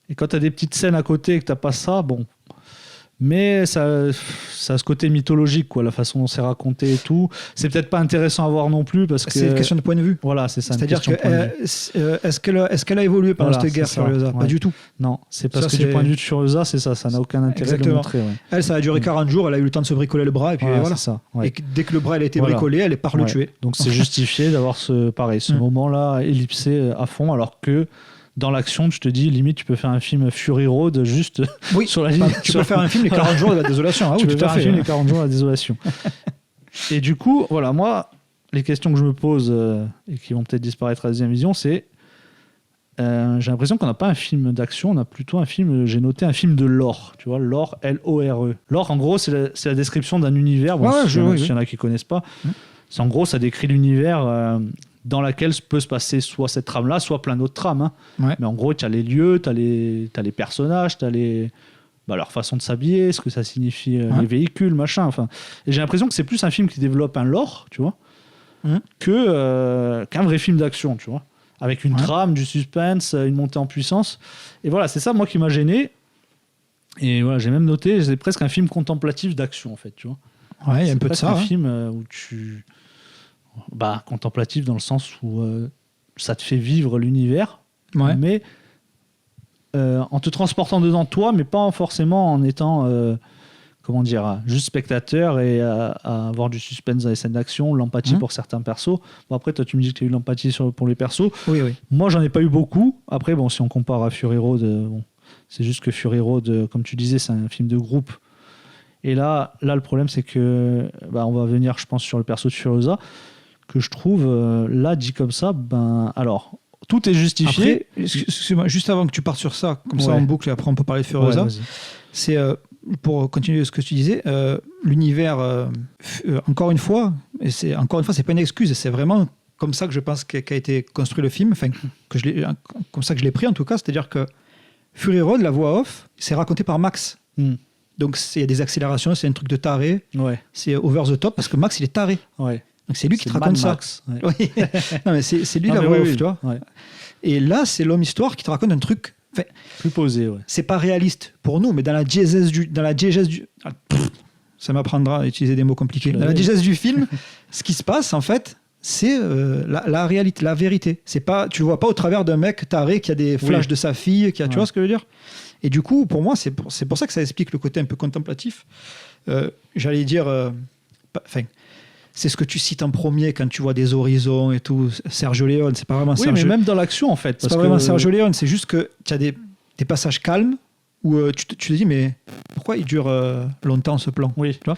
Et quand t'as des petites scènes à côté et que t'as pas ça, bon... Mais ça a ce côté mythologique, quoi, la façon dont c'est raconté et tout. C'est peut-être pas intéressant à voir non plus parce que... C'est une question de point de vue. Voilà, c'est ça. C'est-à-dire est-ce qu'elle a évolué pendant cette guerre Furiosa ? Ouais. Pas du tout. Non, c'est parce que du point de vue de Furiosa, c'est ça n'a aucun intérêt de le montrer. Ouais. Elle, ça a duré 40 jours, elle a eu le temps de se bricoler le bras et puis voilà. Ça, ouais. Et dès que le bras a été bricolé, elle est par le tuer. Donc c'est justifié d'avoir ce moment-là ellipsé à fond, alors que dans l'action, tu te dis, limite, tu peux faire un film Fury Road juste sur la ligne. Tu peux faire un film Les 40 jours de la désolation. Tu peux faire un film Les 40 jours de la désolation. Et du coup, voilà, moi, les questions que je me pose et qui vont peut-être disparaître à la deuxième vision, c'est j'ai l'impression qu'on n'a pas un film d'action, on a plutôt un film, j'ai noté un film de lore, tu vois, lore, L-O-R-E. Lore, en gros, c'est la description d'un univers, bon, s'il y en a qui ne connaissent pas. C'est, en gros, ça décrit l'univers... dans laquelle peut se passer soit cette trame-là, soit plein d'autres trames. Hein. Ouais. Mais en gros, tu as les lieux, tu as les personnages, tu as leur façon de s'habiller, ce que ça signifie les véhicules, machin. Enfin, et j'ai l'impression que c'est plus un film qui développe un lore, tu vois, qu'un vrai film d'action, tu vois, avec une trame, du suspense, une montée en puissance. Et voilà, c'est ça moi qui m'a gêné. Et voilà, j'ai même noté, c'est presque un film contemplatif d'action en fait, tu vois. Ouais, il y a un peu de ça. C'est un film où tu, contemplatif dans le sens où ça te fait vivre l'univers, mais en te transportant dedans toi, mais pas forcément en étant juste spectateur et à avoir du suspense dans les scènes d'action, l'empathie pour certains persos. Bon, après toi tu me dis que tu as eu de l'empathie pour les persos. Oui. Moi j'en ai pas eu beaucoup. Après si on compare à Fury Road, c'est juste que Fury Road, comme tu disais, c'est un film de groupe. Et là le problème c'est que on va venir je pense sur le perso de Furiosa, que je trouve là dit comme ça, alors tout est justifié. Après, excuse-moi, juste avant que tu partes sur ça, comme ça en boucle, et après on peut parler de Furiosa. C'est pour continuer ce que tu disais, l'univers, encore une fois, c'est pas une excuse, c'est vraiment comme ça que je pense qu'a été construit le film, enfin comme ça que je l'ai pris en tout cas, c'est-à-dire que Fury Road, la voix off, c'est raconté par Max. Donc il y a des accélérations, c'est un truc de taré, c'est over the top parce que Max il est taré. Donc c'est lui qui te raconte ça. Oui. Non mais c'est lui la voix off, tu vois. Et là c'est l'homme histoire qui te raconte un truc plus posé. C'est pas réaliste pour nous, mais dans la diégèse du ça m'apprendra à utiliser des mots compliqués. Dans la diégèse du film, ce qui se passe en fait, c'est la réalité, la vérité. C'est pas, tu le vois pas au travers d'un mec taré qui a des flashs de sa fille, tu vois ce que je veux dire. Et du coup, pour moi, c'est pour ça que ça explique le côté un peu contemplatif. J'allais dire, c'est ce que tu cites en premier quand tu vois des horizons et tout. Sergio Leone, c'est pas vraiment Sergio. Oui, mais même dans l'action, en fait. C'est pas vraiment Sergio Leone, c'est juste que tu as des passages calmes où tu te dis, mais pourquoi il dure longtemps ce plan, tu vois.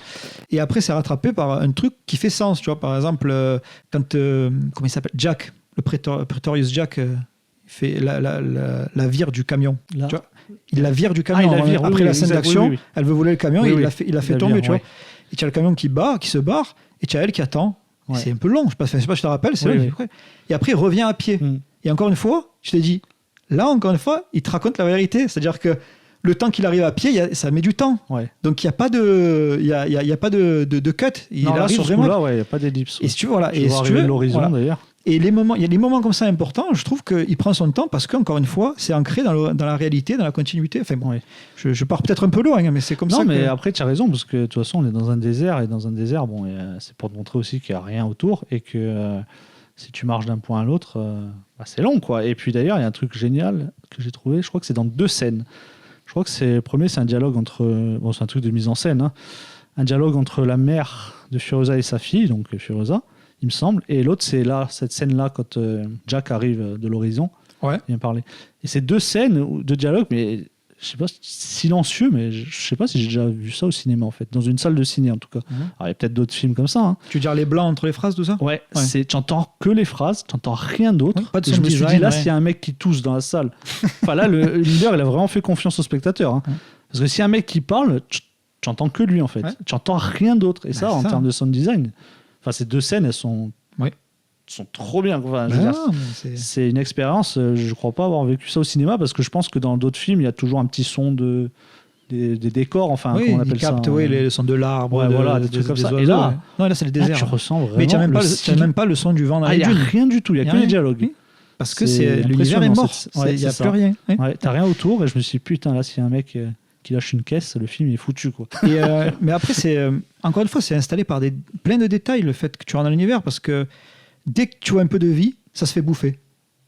Et après, c'est rattrapé par un truc qui fait sens, tu vois. Par exemple, quand, comment il s'appelle, Jack, le Pretorius Jack, fait la vire du camion, tu vois. Il la vire du camion après la scène d'action. Elle veut voler le camion et il l'a fait tomber, tu vois. Et tu as le camion qui se barre, et tu as elle qui attend. C'est un peu long, je sais pas si tu te rappelles. Et après, il revient à pied. Et encore une fois, je t'ai dit, là, encore une fois, il te raconte la vérité. C'est-à-dire que le temps qu'il arrive à pied, ça met du temps. Donc, il n'y a pas de, y a pas de cut. Il arrive vraiment. Il n'y a pas d'ellipse. Et si tu veux, voilà. Et si tu veux, l'horizon, d'ailleurs. Et il y a des moments comme ça importants, je trouve qu'il prend son temps parce qu'encore une fois, c'est ancré dans la réalité, dans la continuité. Enfin bon, je pars peut-être un peu loin, mais c'est comme ça. Non, mais après, tu as raison, parce que de toute façon, on est dans un désert, et dans un désert, c'est pour te montrer aussi qu'il n'y a rien autour, et que si tu marches d'un point à l'autre, c'est long, quoi. Et puis d'ailleurs, il y a un truc génial que j'ai trouvé, je crois que c'est dans 2 scènes. Je crois que le premier, c'est un dialogue entre... c'est un truc de mise en scène, hein. Un dialogue entre la mère de Furiosa et sa fille, donc Furiosa, il me semble, et l'autre c'est cette scène là quand Jack arrive de l'horizon, vient parler, et c'est 2 scènes de dialogue, mais je sais pas, silencieux, mais je sais pas si j'ai déjà vu ça au cinéma en fait, dans une salle de ciné en tout cas. Alors il y a peut-être d'autres films comme ça, hein. Tu veux dire les blancs entre les phrases, tout ça? Tu entends que les phrases, tu n'entends rien d'autre. Pas de je me suis dit là, s'il y a un mec qui tousse dans la salle, enfin là le leader il a vraiment fait confiance au spectateur, hein. Parce que si un mec qui parle, tu n'entends que lui en fait, tu n'entends rien d'autre, et ça en termes de sound design, enfin, ces 2 scènes, elles sont trop bien. Enfin, c'est une expérience, je ne crois pas avoir vécu ça au cinéma, parce que je pense que dans d'autres films, il y a toujours un petit son des décors, enfin, comment on appelle ça, le son de l'arbre, des trucs comme ça. Oiseaux, et là, non, là c'est le désert. Tu ressens vraiment. Mais tu n'as même pas le son du vent dans les dunes. Il n'y a rien du tout, il n'y a que les dialogues. Parce que l'univers est mort, il n'y a plus rien. Tu n'as rien autour, et je me suis dit, putain, là, s'il y a un mec qui lâche une caisse, le film est foutu, quoi. Mais après, encore une fois, c'est installé par plein de détails, le fait que tu rentres dans l'univers, parce que dès que tu vois un peu de vie, ça se fait bouffer.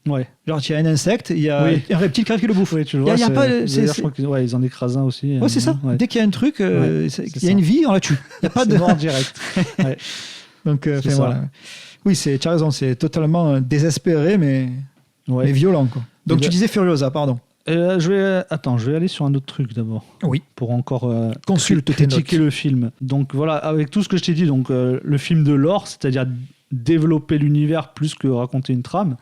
Genre, il y a un insecte, il y a un reptile qui arrive qui le bouffe. Tu le vois, je crois qu'ils en écrasent un aussi. C'est ça. Dès qu'il y a un truc, il y a une vie, on la tue. Il n'y a pas de mort direct. Donc, voilà. Oui, tu as raison, c'est totalement désespéré, mais violent, quoi. Donc, tu disais Furiosa, pardon. Je vais aller sur un autre truc d'abord. Oui. Pour encore critiquer le film. Donc voilà, avec tout ce que je t'ai dit, donc le film de lore, c'est-à-dire développer l'univers plus que raconter une trame.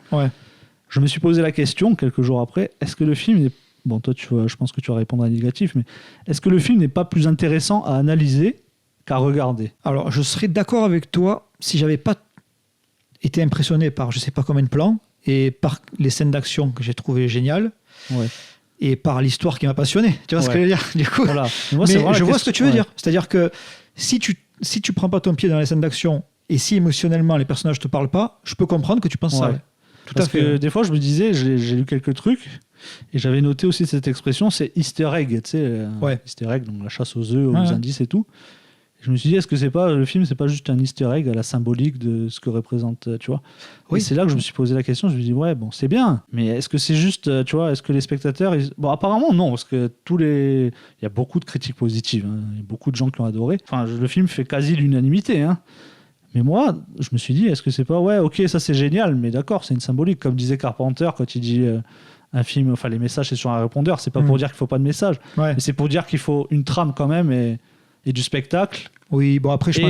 Je me suis posé la question quelques jours après, est-ce que le film est... Bon, toi, je pense que tu vas répondre à négatif, mais est-ce que le film n'est pas plus intéressant à analyser qu'à regarder? Alors, je serais d'accord avec toi si j'avais pas été impressionné par je sais pas combien de plans et par les scènes d'action que j'ai trouvées géniales. et par l'histoire qui m'a passionné. Tu vois ce que je veux dire, du coup. Voilà. Mais je vois ce que tu veux dire. C'est-à-dire que si tu prends pas ton pied dans les scènes d'action et si émotionnellement les personnages te parlent pas, je peux comprendre que tu penses ça. Tout Parce à fait. Que des fois, je me disais, j'ai lu quelques trucs et j'avais noté aussi cette expression, c'est Easter egg, tu sais, Easter egg, donc la chasse aux œufs, aux indices et tout. Et je me suis dit, est-ce que le film, c'est pas juste un Easter egg à la symbolique de ce que représente, tu vois. Et c'est là que je me suis posé la question. Je me suis dit, ouais, bon, c'est bien, mais est-ce que c'est juste, tu vois, est-ce que les spectateurs, bon, apparemment non, parce que il y a beaucoup de critiques positives, hein. Il y a beaucoup de gens qui ont adoré. Enfin, le film fait quasi l'unanimité, hein. Mais moi, je me suis dit, est-ce que c'est pas, ouais, ok, ça c'est génial, mais d'accord, c'est une symbolique. Comme disait Carpenter quand il dit un film, enfin les messages c'est sur un répondeur, c'est pas pour dire qu'il faut pas de message, mais c'est pour dire qu'il faut une trame quand même et du spectacle. Oui, bon après, je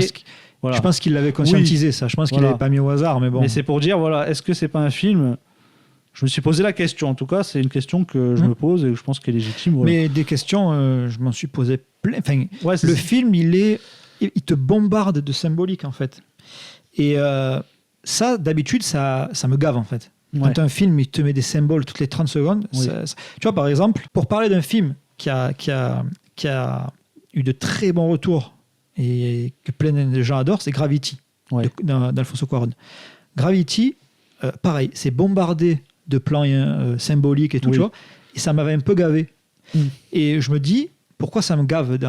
pense qu'il l'avait conscientisé, ça. Je pense qu'il l'avait pas mis au hasard, mais bon. Mais c'est pour dire, voilà, est-ce que c'est pas un film. Je me suis posé la question, en tout cas, c'est une question que je me pose et que je pense qu'elle est légitime. Voilà. Mais des questions, je m'en suis posé plein. Enfin, le film, il te bombarde de symbolique, en fait. Et ça, d'habitude, ça me gave, en fait. Quand un film, il te met des symboles toutes les 30 secondes. Tu vois, par exemple, pour parler d'un film qui a eu de très bons retours et que plein de gens adorent, c'est Gravity, d'Alfonso Cuarón. Gravity, pareil, c'est bombardé de plans symboliques et tout, tu vois, et ça m'avait un peu gavé. Et je me dis, pourquoi ça me gave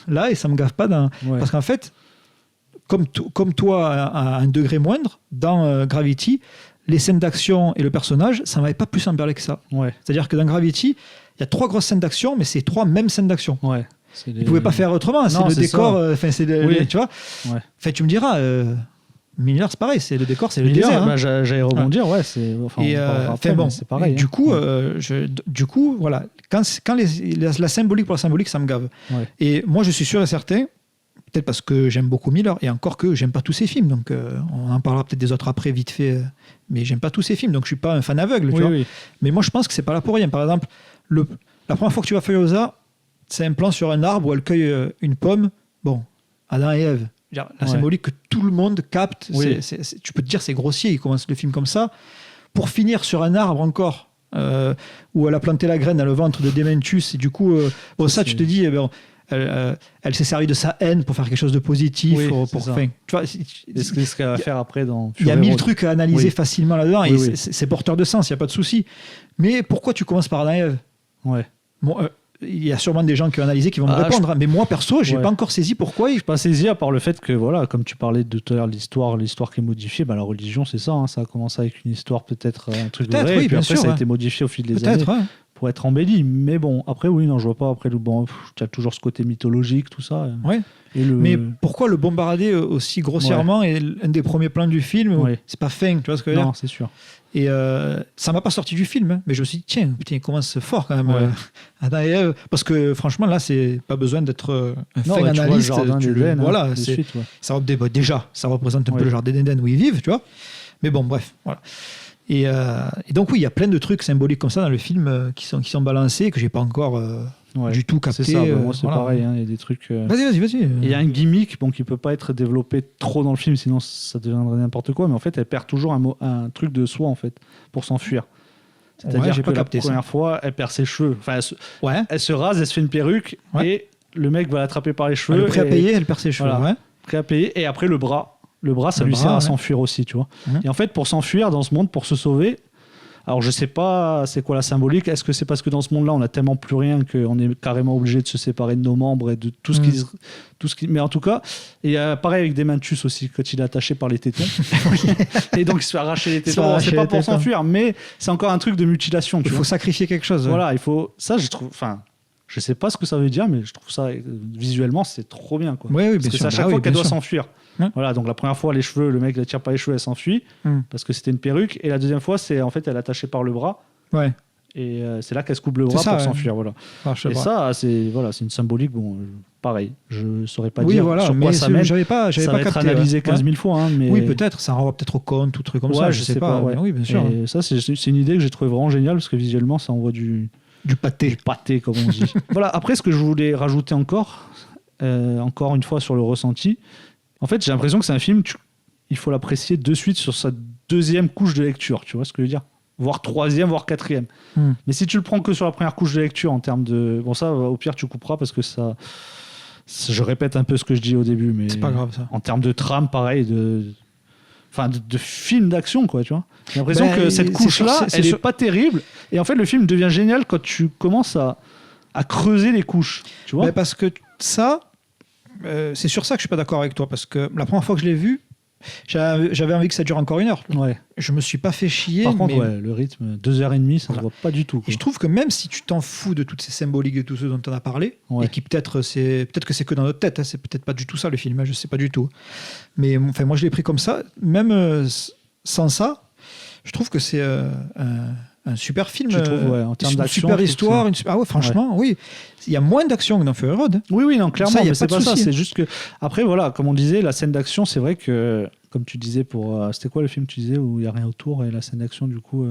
là et ça me gave pas parce qu'en fait, comme toi à un degré moindre, dans Gravity, les scènes d'action et le personnage, ça m'avait pas plus emballé que ça. C'est-à-dire que dans Gravity, il y a 3 grosses scènes d'action, mais c'est 3 mêmes scènes d'action. Ils ne pouvaient pas faire autrement, c'est le décor, tu vois. Enfin, tu me diras, Miller, c'est pareil, c'est le décor, c'est le désert. Bah, j'allais rebondir, c'est pareil. Du coup, voilà, quand la symbolique pour la symbolique, ça me gave. Et moi, je suis sûr et certain, peut-être parce que j'aime beaucoup Miller, et encore que j'aime pas tous ses films, donc on en parlera peut-être des autres après, vite fait, mais j'aime pas tous ses films, donc je suis pas un fan aveugle, tu vois. Mais moi, je pense que c'est pas là pour rien. Par exemple, la première fois que tu vas Furiosa, c'est un plan sur un arbre où elle cueille une pomme. Bon, Adam et Ève. La symbolique que tout le monde capte. Tu peux te dire, c'est grossier. Il commence le film comme ça. Pour finir sur un arbre encore, où elle a planté la graine dans le ventre de Dementus. Et du coup, tu te dis, elle s'est servie de sa haine pour faire quelque chose de positif. Tu vois, ce qu'elle va faire après dans il y a 1000 trucs à analyser facilement là-dedans. Et c'est porteur de sens, il n'y a pas de souci. Mais pourquoi tu commences par Adam et Ève ? Bon, il y a sûrement des gens qui ont analysé qui vont me répondre, mais moi perso, j'ai pas encore saisi pourquoi. Je n'ai pas saisi à part le fait que, voilà, comme tu parlais de tout à l'heure, l'histoire qui est modifiée, la religion, c'est ça. Ça a commencé avec une histoire, peut-être un truc de vrai, et puis après, ça a été modifié au fil des années pour être embelli. Mais bon, après, non, je vois pas. Après, tu as toujours ce côté mythologique, tout ça. Mais pourquoi le bombarder aussi grossièrement et un des premiers plans du film, c'est pas fin, tu vois ce que je veux dire ? Non, c'est sûr. Et ça m'a pas sorti du film, mais je me suis dit, tiens, putain, il commence fort quand même. Adam et Ève, parce que franchement, là, c'est pas besoin d'être un fin analyste. Voilà, ça représente un peu le jardin d'Éden où ils vivent, tu vois. Mais bon, bref, voilà. Et donc, oui, il y a plein de trucs symboliques comme ça dans le film qui sont balancés, que j'ai pas encore du tout capté. C'est ça, moi c'est pareil, il y a des trucs... Vas-y. Il y a un gimmick qui peut pas être développé trop dans le film, sinon ça deviendrait n'importe quoi, mais en fait elle perd toujours un truc de soi en fait, pour s'enfuir. C'est-à-dire que la première fois, elle perd ses cheveux. Enfin, elle se rase, elle se fait une perruque, et le mec va l'attraper par les cheveux. Elle est prêt à payer, elle perd ses cheveux. Prêt à payer, et après le bras, ça lui sert à s'enfuir aussi, tu vois. Et en fait, pour s'enfuir dans ce monde, pour se sauver, alors je sais pas c'est quoi la symbolique, est-ce que c'est parce que dans ce monde-là on a tellement plus rien qu'on est carrément obligé de se séparer de nos membres et de tout ce qui... Mais en tout cas, et pareil avec Dementus aussi, quand il est attaché par les tétons. Et donc il se fait arracher les tétons, c'est pas pour s'enfuir, mais c'est encore un truc de mutilation. Il faut sacrifier quelque chose. Voilà, il faut... Ça, je trouve... Enfin, je sais pas ce que ça veut dire, mais je trouve ça, visuellement, c'est trop bien, quoi. Oui, parce que c'est à chaque fois qu'elle doit s'enfuir. Voilà, donc la première fois, les cheveux, le mec ne tire pas les cheveux, elle s'enfuit parce que c'était une perruque. Et la deuxième fois, c'est en fait, elle est attachée par le bras. Et c'est là qu'elle se coupe le bras pour s'enfuir. Voilà. Et ça, c'est une symbolique. Bon, pareil, je ne saurais pas dire sur quoi ça mène. J'avais pas être capté, analysé 15 000 fois. Mais... Oui, peut-être. Ça renvoie peut-être au conte ou truc comme ça. Je sais pas. Oui, bien sûr. Et ça, c'est une idée que j'ai trouvée vraiment géniale parce que visuellement, ça envoie du pâté. Du pâté, comme on dit. Voilà, après, ce que je voulais rajouter encore une fois sur le ressenti, en fait, j'ai l'impression que c'est un film, il faut l'apprécier de suite sur sa deuxième couche de lecture, tu vois ce que je veux dire ? voire 3e, voire 4e. Mais si tu le prends que sur la première couche de lecture en termes de... Bon, ça, au pire, tu couperas parce que ça... Je répète un peu ce que je dis au début, mais... C'est pas grave, ça. En termes de trame, pareil, de film d'action, quoi, tu vois. J'ai l'impression que cette couche-là, elle est pas terrible. Et en fait, le film devient génial quand tu commences à creuser les couches, tu vois. Parce que ça, c'est sur ça que je suis pas d'accord avec toi, parce que la première fois que je l'ai vu, j'avais envie que ça dure encore 1 heure. Ouais. Je me suis pas fait chier. Par contre, le rythme, 2h30, ça se voit pas du tout, quoi. Et je trouve que même si tu t'en fous de toutes ces symboliques et tout ce dont on a parlé, et qui peut-être que c'est que dans notre tête, hein, c'est peut-être pas du tout ça le film, hein, je sais pas du tout. Mais enfin, moi je l'ai pris comme ça, même sans ça, je trouve que c'est un super film, en termes d'action, super histoire, franchement, oui. Il y a moins d'action que dans Fury Road. Oui, non, clairement, ça, mais c'est pas ça. C'est juste que après, voilà, comme on disait, la scène d'action, c'est vrai que, comme tu disais c'était quoi le film, tu disais, où il y a rien autour et la scène d'action, du coup.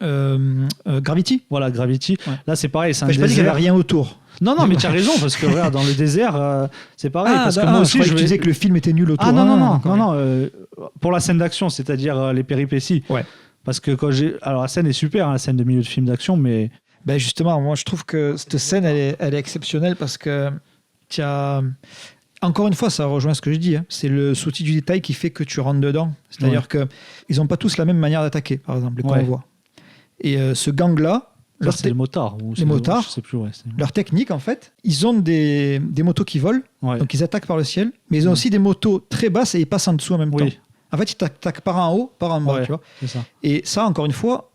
Gravity. Voilà, Gravity. Ouais. Là, c'est pareil, c'est un désert. Je pas dit qu'il n'y avait rien autour. Non, mais tu as raison, parce que regarde, dans le désert, c'est pareil. Parce que moi aussi, je disais que le film était nul autour. Non. Pour la scène d'action, c'est-à-dire les péripéties. Ouais. Parce que alors la scène est super, hein, la scène de milieu de film d'action, mais justement, moi je trouve que cette scène elle est exceptionnelle parce que tu as encore une fois, ça rejoint ce que je dis, hein, c'est le souci du détail qui fait que tu rentres dedans. C'est-à-dire que ils n'ont pas tous la même manière d'attaquer, par exemple, les convois. Et ce gang-là, c'est les motards. Les motards, je sais plus, leur technique, en fait, ils ont des motos qui volent, donc ils attaquent par le ciel, mais ils ont aussi des motos très basses et ils passent en dessous en même temps. En fait, ils t'attaquent par en haut, par en bas, tu vois. Ça. Et ça, encore une fois,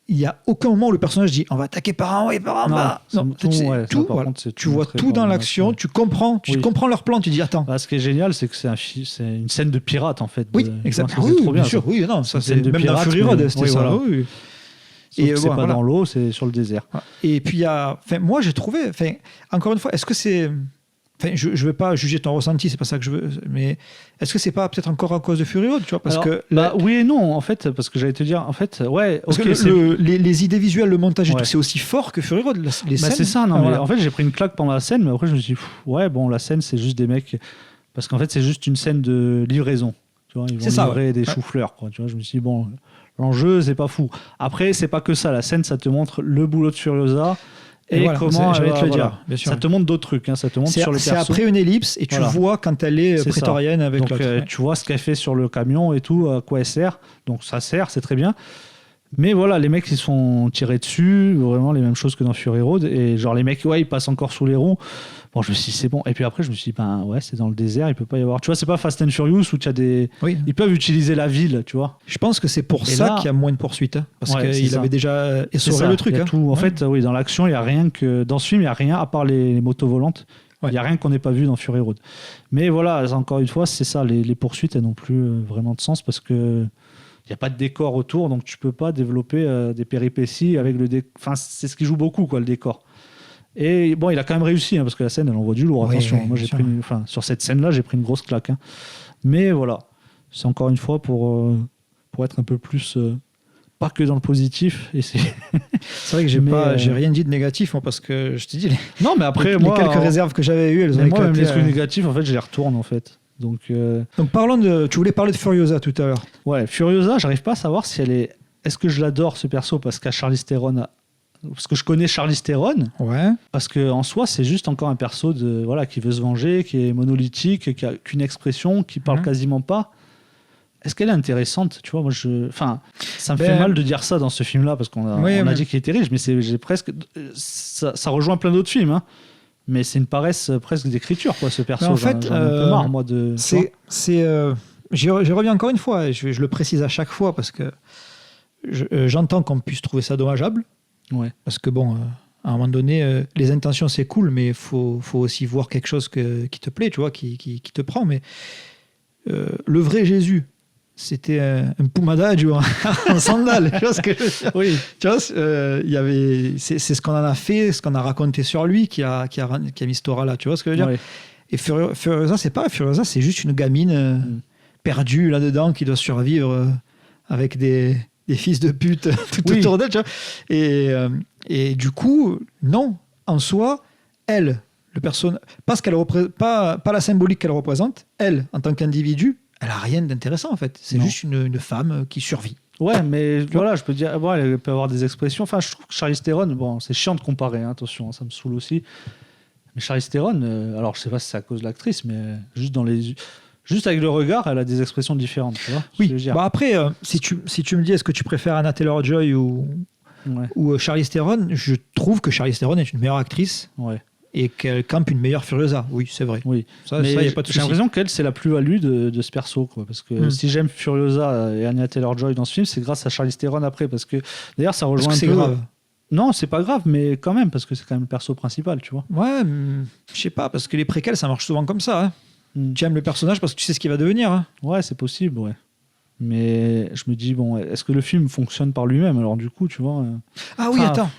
il n'y a aucun moment où le personnage dit on va attaquer par en haut et par en bas. Tout, voilà. Tu vois tout dans l'action, tu comprends leur plan, tu dis attends. Ce qui est génial, c'est que c'est une scène de pirate, en fait. Oui, exactement. Oui, bien sûr. Oui, non, ça, c'est même dans Fury Road, c'était ça. Voilà. Oui. Et c'est pas dans l'eau, c'est sur le désert. Et puis, moi, j'ai trouvé, encore une fois, est-ce que c'est... je ne veux pas juger ton ressenti, c'est pas ça que je veux, mais est-ce que c'est pas peut-être encore à cause de Fury Road, tu vois, parce que oui et non, en fait, parce que j'allais te dire, en fait, parce que les idées visuelles, le montage et tout, c'est aussi fort que Fury Road. Les scènes, c'est ça, non, mais en fait, j'ai pris une claque pendant la scène, mais après, je me suis dit, la scène, c'est juste des mecs, parce qu'en fait, c'est juste une scène de livraison, tu vois, ils vont livrer des choux-fleurs, quoi, tu vois, je me suis dit, bon, l'enjeu, c'est pas fou. Après, c'est pas que ça, la scène, ça te montre le boulot de Furiosa. Et comment j'allais te le dire, bien sûr. Ça te montre d'autres trucs, hein, ça te montre sur le perso. C'est après une ellipse et tu vois quand elle est prétorienne avec l'autre. Tu vois ce qu'elle fait sur le camion et tout, à quoi elle sert. Donc ça sert, c'est très bien. Mais voilà, les mecs ils se font tirer dessus, vraiment les mêmes choses que dans Fury Road. Et genre les mecs, ils passent encore sous les roues. Bon, je me suis dit, c'est bon. Et puis après, je me suis dit, c'est dans le désert, il peut pas y avoir. Tu vois, c'est pas Fast and Furious où tu as des. Oui. Ils peuvent utiliser la ville, tu vois. Je pense que c'est pour ça qu'il y a moins de poursuites. Hein, parce qu'il avait déjà essoré le truc. Tout. En fait, dans l'action, il n'y a rien que. Dans ce film, il n'y a rien à part les motos volantes. Il n'y a rien qu'on n'ait pas vu dans Fury Road. Mais voilà, encore une fois, c'est ça. Les poursuites, elles n'ont plus vraiment de sens parce que. Il n'y a pas de décor autour, donc tu peux pas développer des péripéties avec le décor. Enfin, c'est ce qui joue beaucoup, quoi, le décor. Et bon, il a quand même réussi, hein, parce que la scène, elle envoie du lourd. Attention, moi, sur cette scène-là, j'ai pris une grosse claque. Hein. Mais voilà, c'est encore une fois pour être un peu plus... pas que dans le positif. Et c'est vrai que j'ai rien dit de négatif, moi, parce que je t'ai dit... Non, mais après, les quelques réserves que j'avais eues, elles ont éclaté. Moi, même les trucs négatifs, en fait, je les retourne, en fait. Donc parlons de... Tu voulais parler de Furiosa tout à l'heure. Ouais, Furiosa, j'arrive pas à savoir si elle est... Est-ce que je l'adore, ce perso, parce qu'à Charlize Theron... Parce que je connais Charlize Theron, parce qu'en soi, c'est juste encore un perso qui veut se venger, qui est monolithique, qui a qu'une expression, qui parle quasiment pas. Est-ce qu'elle est intéressante, tu vois, moi ça me fait mal de dire ça dans ce film-là, parce qu'on a dit qu'il était riche, mais j'ai presque... Ça rejoint plein d'autres films, hein. Mais c'est une paresse presque d'écriture, quoi, ce perso. En fait, j'en ai un peu marre, moi, de... J'y reviens encore une fois, et je le précise à chaque fois, parce que j'entends qu'on puisse trouver ça dommageable. Ouais. Parce que bon, à un moment donné, les intentions c'est cool, mais il faut aussi voir quelque chose qui te plaît, tu vois, qui te prend. Mais le vrai Jésus, c'était un Pumada, tu vois, en sandales. Tu vois ce que je veux dire ? Oui. Tu vois, c'est ce qu'on en a fait, ce qu'on a raconté sur lui, qui a mis cette aura-là. Tu vois ce que je veux dire ? Ouais. Et Furiosa, c'est pas Furiosa, c'est juste une gamine perdue là-dedans qui doit survivre avec des fils de pute tout autour d'elle, tu vois. Et du coup, non, en soi, elle, pas la symbolique qu'elle représente, elle, en tant qu'individu, elle a rien d'intéressant, en fait. C'est juste une femme qui survit. Ouais, mais voilà, je peux dire, bon, elle peut avoir des expressions. Enfin, je trouve que Charlize Theron, bon, c'est chiant de comparer, hein, attention, ça me saoule aussi. Mais Charlize Theron, alors je sais pas si c'est à cause de l'actrice, mais juste avec le regard, elle a des expressions différentes, tu vois. Oui. Bah après, si tu me dis, est-ce que tu préfères Anna Taylor-Joy ou Charlize Theron, je trouve que Charlize Theron est une meilleure actrice. Ouais. Et qu'elle campe une meilleure Furiosa. Oui, c'est vrai. Oui. Ça, y a pas de souci. J'ai l'impression qu'elle, c'est la plus-value de ce perso, quoi. Parce que si j'aime Furiosa et Anya Taylor-Joy dans ce film, c'est grâce à Charlize Theron après. Parce que d'ailleurs, ça rejoint un peu. C'est grave. Non, c'est pas grave, mais quand même, parce que c'est quand même le perso principal, tu vois. Ouais, je sais pas, parce que les préquels, ça marche souvent comme ça. Hein. Tu aimes le personnage parce que tu sais ce qu'il va devenir. Hein. Ouais, c'est possible, ouais. Mais je me dis, bon, est-ce que le film fonctionne par lui-même? Alors du coup, tu vois... Ah oui, attends.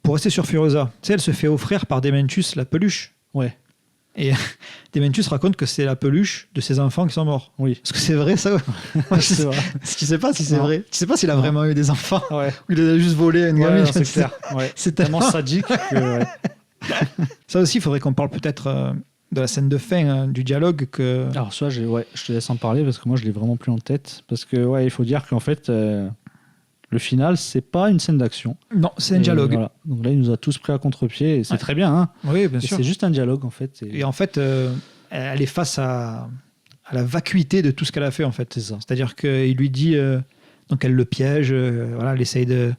Pour rester sur Furiosa, tu sais, elle se fait offrir par Dementus la peluche. Ouais. Et Dementus raconte que c'est la peluche de ses enfants qui sont morts. Oui. Est-ce que c'est vrai, ça? C'est vrai. Tu sais pas si c'est vrai. Tu sais pas s'il a vraiment eu des enfants. Ouais. Ou il a juste volé à une gamine. C'est clair. Ouais. C'est tellement sadique que... Ouais. Ça aussi, il faudrait qu'on parle peut-être de la scène de fin, du dialogue. Alors ça, je te laisse en parler parce que moi, je l'ai vraiment plus en tête. Parce que, il faut dire qu'en fait... Le final, c'est pas une scène d'action. Non, c'est un dialogue. Voilà. Donc là, il nous a tous pris à contre-pied et c'est très bien. Hein. Oui, bien sûr. C'est juste un dialogue, en fait. Et en fait, elle est face à la vacuité de tout ce qu'elle a fait, en fait. C'est ça. C'est-à-dire qu'il lui dit... donc elle le piège, elle essaye de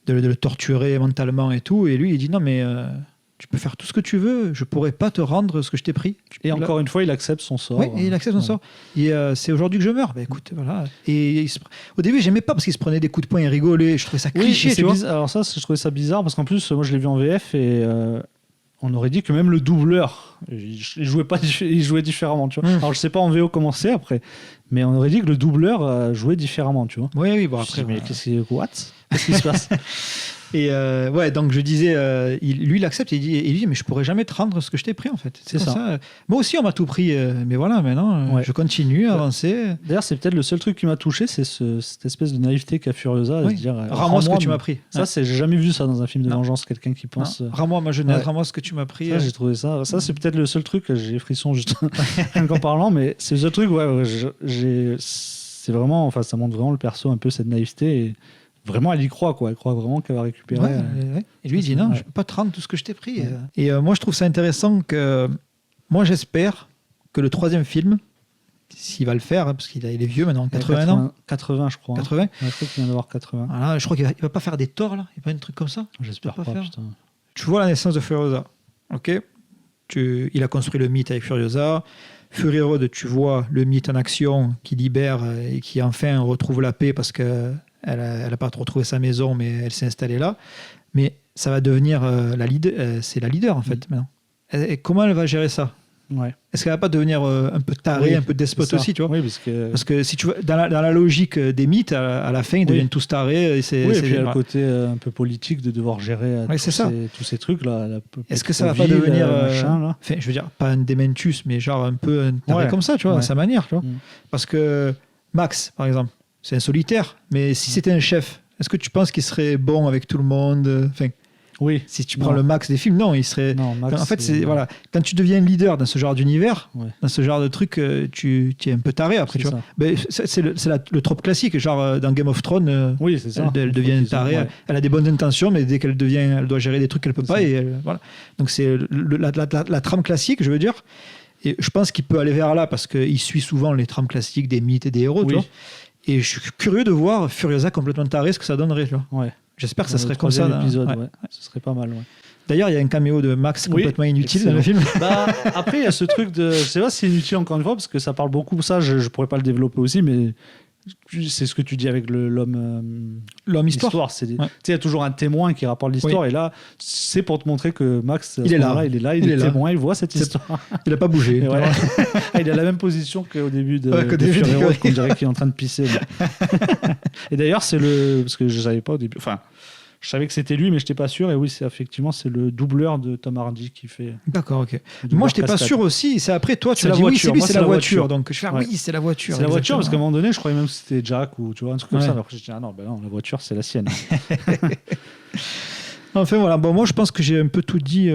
le torturer mentalement et tout. Et lui, il dit, non, mais... tu peux faire tout ce que tu veux, je pourrais pas te rendre ce que je t'ai pris. Et encore une fois, il accepte son sort. Oui, il accepte son sort. Et c'est aujourd'hui que je meurs. Bah, écoute, voilà. Et au début, j'aimais pas parce qu'il se prenait des coups de poing et rigolait. Je trouvais ça cliché, tu vois. Alors ça, je trouvais ça bizarre parce qu'en plus, moi, je l'ai vu en VF et on aurait dit que même le doubleur, il jouait différemment, tu vois. Alors je sais pas en VO comment c'est après, mais on aurait dit que le doubleur jouait différemment, tu vois. Oui, bon après. Mais qu'est-ce qui se passe? Et donc je disais, lui il accepte et il dit mais je pourrais jamais te rendre ce que je t'ai pris en fait. C'est ça. Moi aussi on m'a tout pris, mais voilà maintenant je continue à avancer. D'ailleurs c'est peut-être le seul truc qui m'a touché, c'est cette espèce de naïveté qu'a Furiosa, de se dire rends-moi ce que tu m'as pris. Ça j'ai jamais vu ça dans un film de vengeance, quelqu'un qui pense. Rends-moi ma jeunesse, rends-moi ce que tu m'as pris. Ça, j'ai trouvé ça. Ça c'est peut-être le seul truc, j'ai frisson juste en parlant, mais c'est le seul truc. C'est vraiment, enfin ça montre vraiment le perso un peu cette naïveté et vraiment, elle y croit, quoi. Elle croit vraiment qu'elle va récupérer. Et lui, il dit non, je ne peux pas te rendre tout ce que je t'ai pris. Ouais. Et moi, je trouve ça intéressant que. Moi, j'espère que le 3e film, s'il va le faire, parce qu'il est vieux maintenant, 80 ans. 80, je crois. 80 hein. Je crois qu'il vient d'avoir 80. Voilà, je crois qu'il ne va pas faire des torts, là. Il n'y a pas un truc comme ça. J'espère pas. Putain. Tu vois la naissance de Furiosa. Ok. Il a construit le mythe avec Furiosa. Fury Road, tu vois le mythe en action qui libère et qui enfin retrouve la paix parce que. Elle n'a pas retrouvé sa maison, mais elle s'est installée là. Mais ça va devenir c'est la leader, en fait, maintenant. Et comment elle va gérer ça? Est-ce qu'elle va pas devenir un peu tarée, un peu despote aussi, tu vois? Oui, parce que si tu vois, dans la logique des mythes, à la fin, ils deviennent tous tarés. Et puis il y a le côté un peu politique de devoir gérer tous ces trucs-là. Est-ce que ça va pas devenir... je veux dire, pas un Dementus, mais genre un peu un taré comme ça, tu vois, à sa manière, tu vois. Parce que Max, par exemple, c'est un solitaire, mais si c'était un chef, est-ce que tu penses qu'il serait bon avec tout le monde? Enfin, oui. Si tu prends le Max des films, non, il serait. Non, Max, en fait, voilà. Quand tu deviens leader dans ce genre d'univers, dans ce genre de truc, tu es un peu taré après, tu vois. Mais c'est le trope classique, genre dans Game of Thrones. Oui, c'est ça. Elle devient tarée. Elle a des bonnes intentions, mais dès qu'elle elle doit gérer des trucs qu'elle peut pas. Et voilà. Donc c'est la trame classique, je veux dire. Et je pense qu'il peut aller vers là parce qu'il suit souvent les trames classiques des mythes et des héros, tu vois. Et je suis curieux de voir Furiosa complètement tarée, ce que ça donnerait. Tu vois. J'espère que ça serait comme ça. Épisode, ce serait pas mal. D'ailleurs, il y a un caméo de Max complètement inutile dans le film. Après, il y a ce truc de... Je sais pas si c'est inutile encore une fois, parce que ça parle beaucoup. Ça, je pourrais pas le développer aussi, mais c'est ce que tu dis avec l'homme histoire. Il y a toujours un témoin qui rapporte l'histoire, et là, c'est pour te montrer que Max, il est là, il est témoin, il voit cette histoire. Il n'a pas bougé. Il a la même position qu'au début de Fury Road, qu'on dirait qu'il est en train de pisser. Et d'ailleurs, parce que je savais pas au début. Enfin, je savais que c'était lui, mais je n'étais pas sûr. Et oui, effectivement, c'est le doubleur de Tom Hardy qui fait. D'accord, ok. Moi, je n'étais pas sûr aussi. C'est après toi, tu m'as dit oui, c'est lui, c'est la voiture. Donc je fais oui, c'est la voiture. C'est la voiture, parce qu'à un moment donné, je croyais même que c'était Jack ou tu vois, un truc comme ça. Après, je dis non, la voiture, c'est la sienne. Enfin, voilà. Bon, moi, je pense que j'ai un peu tout dit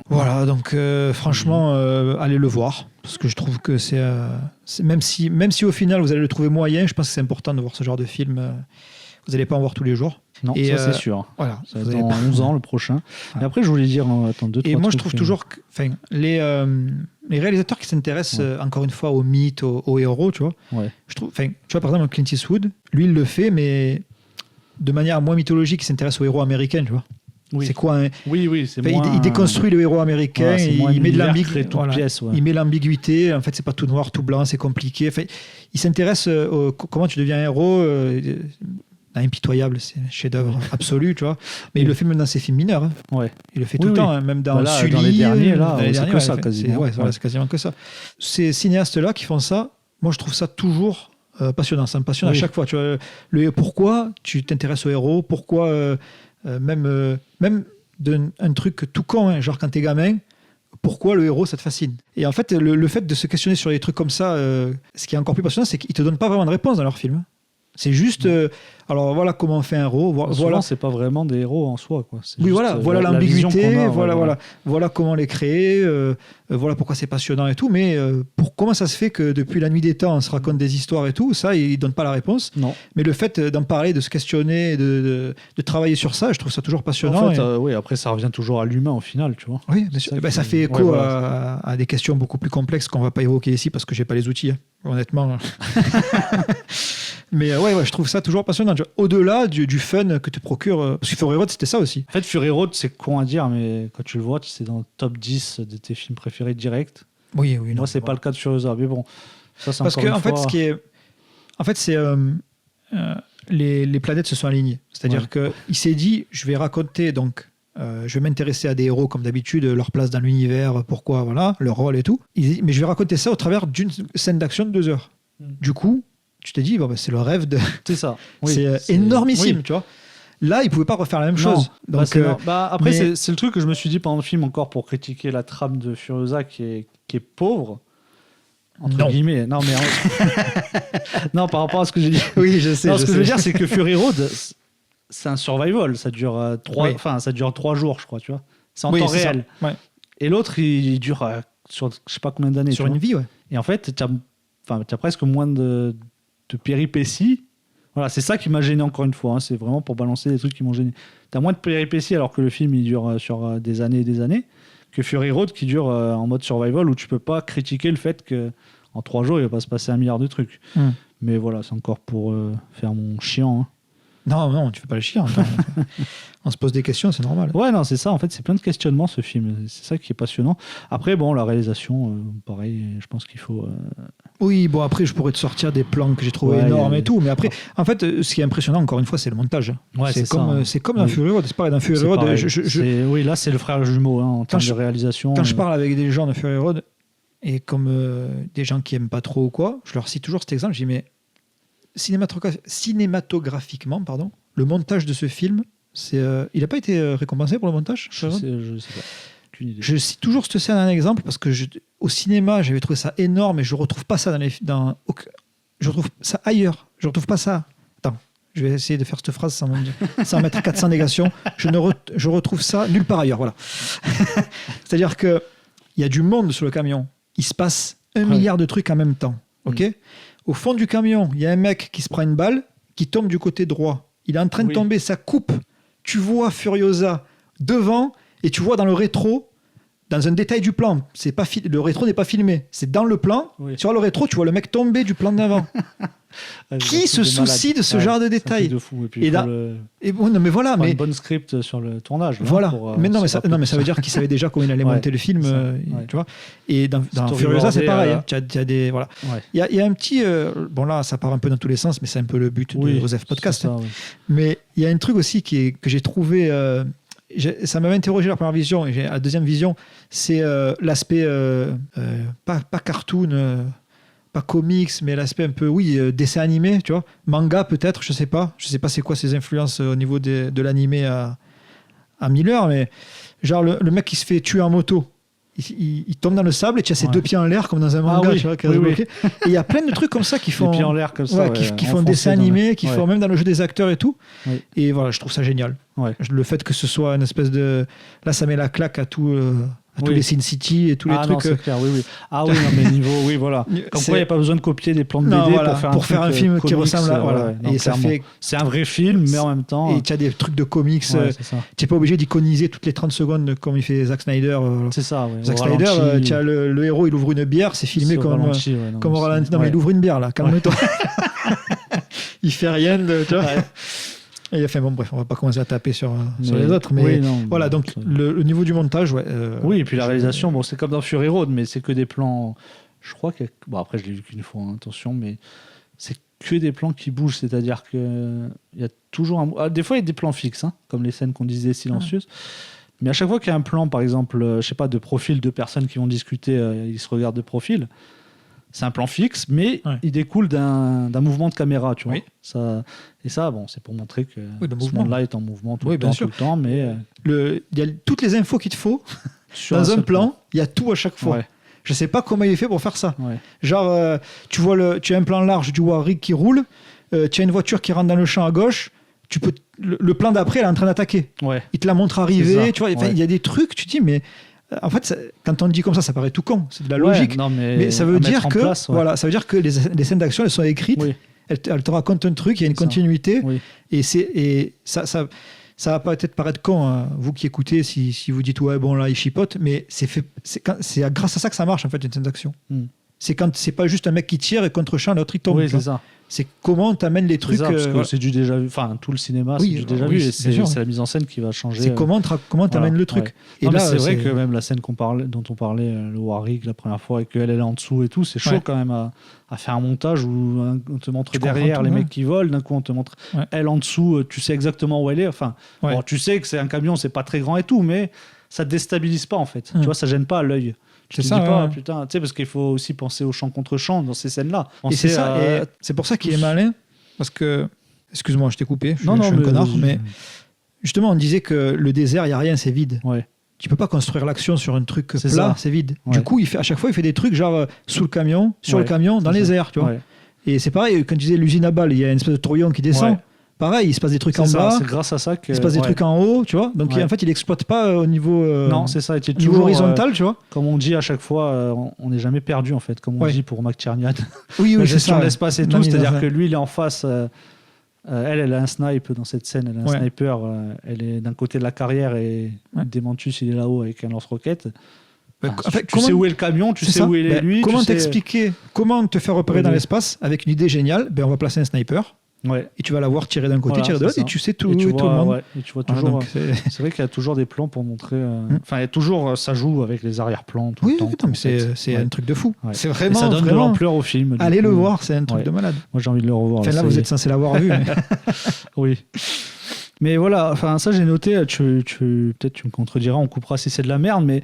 Voilà, donc franchement, allez le voir. Parce que je trouve que c'est même si au final vous allez le trouver moyen, je pense que c'est important de voir ce genre de film. Vous n'allez pas en voir tous les jours. Non, et ça c'est sûr. Voilà, ça va être dans 11 ans le prochain. Voilà. Et après, je voulais dire, attends, 2-3 Et moi, je trouve toujours que les réalisateurs qui s'intéressent encore une fois aux mythes, aux héros, tu vois. Ouais. Je trouve, tu vois, par exemple, Clint Eastwood, lui, il le fait, mais de manière moins mythologique, il s'intéresse aux héros américains, tu vois. Oui. C'est quoi Oui, c'est moins... il déconstruit le héros américain, il met de l'ambiguïté. Il met l'ambiguïté. En fait, c'est pas tout noir, tout blanc, c'est compliqué. Enfin, il s'intéresse comment tu deviens un héros. Impitoyable, c'est un chef-d'œuvre absolu, tu vois. Mais il le fait même dans ses films mineurs. Hein. Ouais. Il le fait tout le temps, hein, même dans Sully. Dans les derniers, là, c'est que ça, quasiment. C'est quasiment que ça. Ces cinéastes-là qui font ça, moi, je trouve ça toujours passionnant. Ça me passionne à chaque fois. Tu vois, pourquoi tu t'intéresses aux héros? Pourquoi même un truc tout con, hein, genre quand t'es gamin, pourquoi le héros, ça te fascine? Et en fait, le fait de se questionner sur des trucs comme ça, ce qui est encore plus passionnant, c'est qu'ils te donnent pas vraiment de réponse dans leurs films. C'est juste, alors voilà comment on fait un héros. Voilà, c'est pas vraiment des héros en soi, quoi. Oui, voilà l'ambiguïté, voilà comment les créer, voilà pourquoi c'est passionnant et tout. Mais comment ça se fait que depuis la nuit des temps, on se raconte des histoires et tout, ça, ils donnent pas la réponse. Non. Mais le fait d'en parler, de se questionner, de travailler sur ça, je trouve ça toujours passionnant. En fait, oui, après, ça revient toujours à l'humain au final, tu vois. Oui, ça fait écho à des questions beaucoup plus complexes qu'on va pas évoquer ici parce que j'ai pas les outils, hein, honnêtement. Mais je trouve ça toujours passionnant. Au-delà du fun que te procure. Parce que Fury Road, c'était ça aussi. En fait, Fury Road, c'est con à dire, mais quand tu le vois, c'est dans le top 10 de tes films préférés direct. Oui. Moi, c'est pas le cas de Furiosa. Mais bon, ça, c'est parce encore que, une fois... En fait, c'est. Les planètes se sont alignées. C'est-à-dire qu'il s'est dit, je vais raconter, donc. Je vais m'intéresser à des héros comme d'habitude, leur place dans l'univers, pourquoi, voilà, leur rôle et tout. Mais je vais raconter ça au travers d'une scène d'action de 2 heures. Du coup, tu t'es dit, c'est le rêve de. C'est ça. Oui, c'est énormissime, tu vois. Là, ils pouvaient pas refaire la même chose. Donc, après, c'est le truc que je me suis dit pendant le film, encore pour critiquer la trame de Furiosa qui est pauvre. Entre guillemets. Non, mais non, par rapport à ce que j'ai dit. Oui, je sais. Ce que je veux dire, c'est que Fury Road, c'est un survival. Ça dure 3 jours, je crois, tu vois. C'est en temps réel. Et l'autre, il dure sur je sais pas combien d'années. Sur une vie, ouais. Et en fait, t'as presque moins de péripéties. Voilà, c'est ça qui m'a gêné encore une fois. Hein. C'est vraiment pour balancer des trucs qui m'ont gêné. T'as moins de péripéties alors que le film il dure sur des années et des années que Fury Road qui dure en mode survival où tu peux pas critiquer le fait que en 3 jours il va pas se passer 1 milliard de trucs. Mais voilà, c'est encore pour faire mon chiant. Hein. Non, tu fais pas le chiant. On se pose des questions, c'est normal. Ouais, non, c'est ça. En fait, c'est plein de questionnements ce film. C'est ça qui est passionnant. Après, bon, la réalisation, pareil, je pense qu'il faut. Oui, bon, après, je pourrais te sortir des plans que j'ai trouvés énormes et tout. Mais après, en fait, ce qui est impressionnant, encore une fois, c'est le montage. Ouais, c'est comme dans Fury Road. C'est pareil, dans Fury Road. Oui, là, c'est le frère jumeau en termes de réalisation. Quand je parle avec des gens de Fury Road, et comme des gens qui aiment pas trop ou quoi, je leur cite toujours cet exemple. Je dis, mais cinématographiquement, le montage de ce film, il n'a pas été récompensé pour le montage? Je sais pas. Je cite toujours cette scène un exemple parce que au cinéma, j'avais trouvé ça énorme et je retrouve pas ça je retrouve ça ailleurs. Je retrouve pas ça. Attends, je vais essayer de faire cette phrase sans mettre 400 négations. Je retrouve ça nulle part ailleurs. Voilà. C'est-à-dire que il y a du monde sur le camion. Il se passe 1 milliard de trucs en même temps. Ok. Au fond du camion, il y a un mec qui se prend une balle, qui tombe du côté droit. Il est en train de tomber, ça coupe. Tu vois Furiosa devant et tu vois dans le rétro, dans un détail du plan, le rétro n'est pas filmé, c'est dans le plan. Sur le rétro, tu vois le mec tomber du plan d'avant. Qui se soucie de ce genre de détails? De fou. Et puis mais voilà, mais une bonne script sur le tournage. Voilà. Mais ça veut dire qu'il savait déjà comment il allait monter le film, tu vois. Et dans Furiosa, c'est pareil. Tu as des voilà. Il y a un petit bon là, ça part un peu dans tous les sens, mais c'est un peu le but de Joseph Podcast. Ça, Mais il y a un truc aussi que j'ai trouvé. Ça m'avait interrogé la première vision et la deuxième vision, c'est l'aspect pas cartoon, pas comics, mais l'aspect un peu dessin animé, tu vois, manga peut-être, je sais pas c'est quoi ses influences au niveau de l'animé à Miller, mais genre le mec qui se fait tuer en moto, il tombe dans le sable et tu as ses 2 pieds en l'air comme dans un manga, tu vois, et il y a plein de trucs comme ça qui font les pieds en l'air comme ça, qui font dessin animé, qui font même dans le jeu des acteurs et tout. Et voilà, je trouve ça génial. Le fait que ce soit une espèce de, là ça met la claque à tout à tous les Sin City et tous les trucs. Non, c'est clair, oui. Ah oui, non, mais niveau, oui, voilà. Comme quoi, il n'y a pas besoin de copier des plans de BD pour faire un film comics, qui ressemble à. Voilà. Non, et ça fait. C'est un vrai film, mais en même temps. Et tu as des trucs de comics. Tu n'es pas obligé d'iconiser toutes les 30 secondes comme il fait Zack Snyder. C'est ça, oui. Zack Snyder, tu as le héros, il ouvre une bière, c'est filmé comme au ralenti. Non, mais il ouvre une bière, là, calme-toi. Il fait rien de. Tu vois. Et enfin bon, bref, on va pas commencer à taper sur les autres, mais voilà, donc le niveau du montage, oui, et puis la réalisation, bon, c'est comme dans Fury Road, mais c'est que des plans. Je crois que bon, après je l'ai vu qu'une fois, hein, attention, mais c'est que des plans qui bougent, c'est-à-dire que il y a toujours des fois il y a des plans fixes, hein, comme les scènes qu'on disait silencieuses. Mais à chaque fois qu'il y a un plan, par exemple, je sais pas, de profil de personnes qui vont discuter, ils se regardent de profil. C'est un plan fixe, mais il découle d'un mouvement de caméra, tu vois. Et ça, bon, c'est pour montrer que ce monde-là est en mouvement tout le temps, mais il y a toutes les infos qu'il te faut dans un plan. Il y a tout à chaque fois. Je sais pas comment il est fait pour faire ça. Genre, tu as un plan large du Warwick qui roule, tu as une voiture qui rentre dans le champ à gauche. Le plan d'après, elle est en train d'attaquer. Il te la montre arriver. Tu vois, il y a des trucs. Tu te dis, mais en fait, quand on dit comme ça paraît tout con. C'est de la logique. Mais ça veut dire que ça veut dire que les scènes d'action, elles sont écrites. Elles te racontent un truc. Il y a une continuité. Et ça va peut-être paraître con, hein, vous qui écoutez, si vous dites ouais bon là il chipote, mais c'est grâce à ça que ça marche en fait une scène d'action. C'est quand c'est pas juste un mec qui tire et contre champ l'autre il tombe. Oui, c'est ça. C'est comment tu amènes les trucs. Parce que c'est du déjà vu. Enfin, tout le cinéma, c'est du déjà vu. Et c'est la mise en scène qui va changer. C'est comment tu amènes le truc. Et là, c'est vrai que même la scène dont on parlait, le Warwick, la première fois, et qu'elle est en dessous et tout, c'est chaud quand même à faire un montage où on te montre derrière les mecs qui volent, d'un coup on te montre elle en dessous, tu sais exactement où elle est. Enfin, bon, tu sais que c'est un camion, c'est pas très grand et tout, mais ça te déstabilise pas en fait. Tu vois, ça gêne pas à l'œil. Tu te dis pas, putain, tu sais, parce qu'il faut aussi penser au champ contre champ dans ces scènes-là. Et c'est ça, et c'est pour ça qu'il est malin, parce que, excuse-moi, je t'ai coupé, je suis un connard, mais justement, on disait que le désert, il n'y a rien, c'est vide. Tu peux pas construire l'action sur un truc plat, c'est vide. Du coup, à chaque fois, il fait des trucs genre sous le camion, sur le camion, dans les airs, tu vois. Et c'est pareil, quand tu disais l'usine à balles, il y a une espèce de tourbillon qui descend. Pareil, il se passe des trucs en bas. C'est grâce à ça que. Il se passe des trucs en haut, tu vois. Donc en fait, il exploite pas au niveau. Non, c'est ça. Niveau horizontal, tu vois. Comme on dit à chaque fois, on n'est jamais perdu en fait. Comme on dit pour McTiernan. Oui, la gestion de l'espace et tout. C'est-à-dire que lui, il est en face. Elle a un snipe dans cette scène. Elle a un sniper. Elle est d'un côté de la carrière et Dementus, il est là-haut avec un lance-roquette. Tu sais où est le camion, tu sais où est lui. Comment t'expliquer, comment te faire repérer dans l'espace avec une idée géniale? On va placer un sniper. Et tu vas la voir tirer d'un côté, tirer de l'autre, et tu sais tout, tout le monde. Et tu vois toujours. C'est vrai qu'il y a toujours des plans pour montrer. Enfin, il y a toujours, ça joue avec les arrière-plans tout le temps. Oui, c'est un truc de fou. C'est vraiment. Et ça donne de l'ampleur au film. Allez le voir, c'est un truc de malade. Moi, j'ai envie de le revoir. Enfin, là, vous êtes censé l'avoir vu. Oui. Mais voilà, enfin, ça, j'ai noté. Peut-être tu me contrediras, on coupera si c'est de la merde, mais.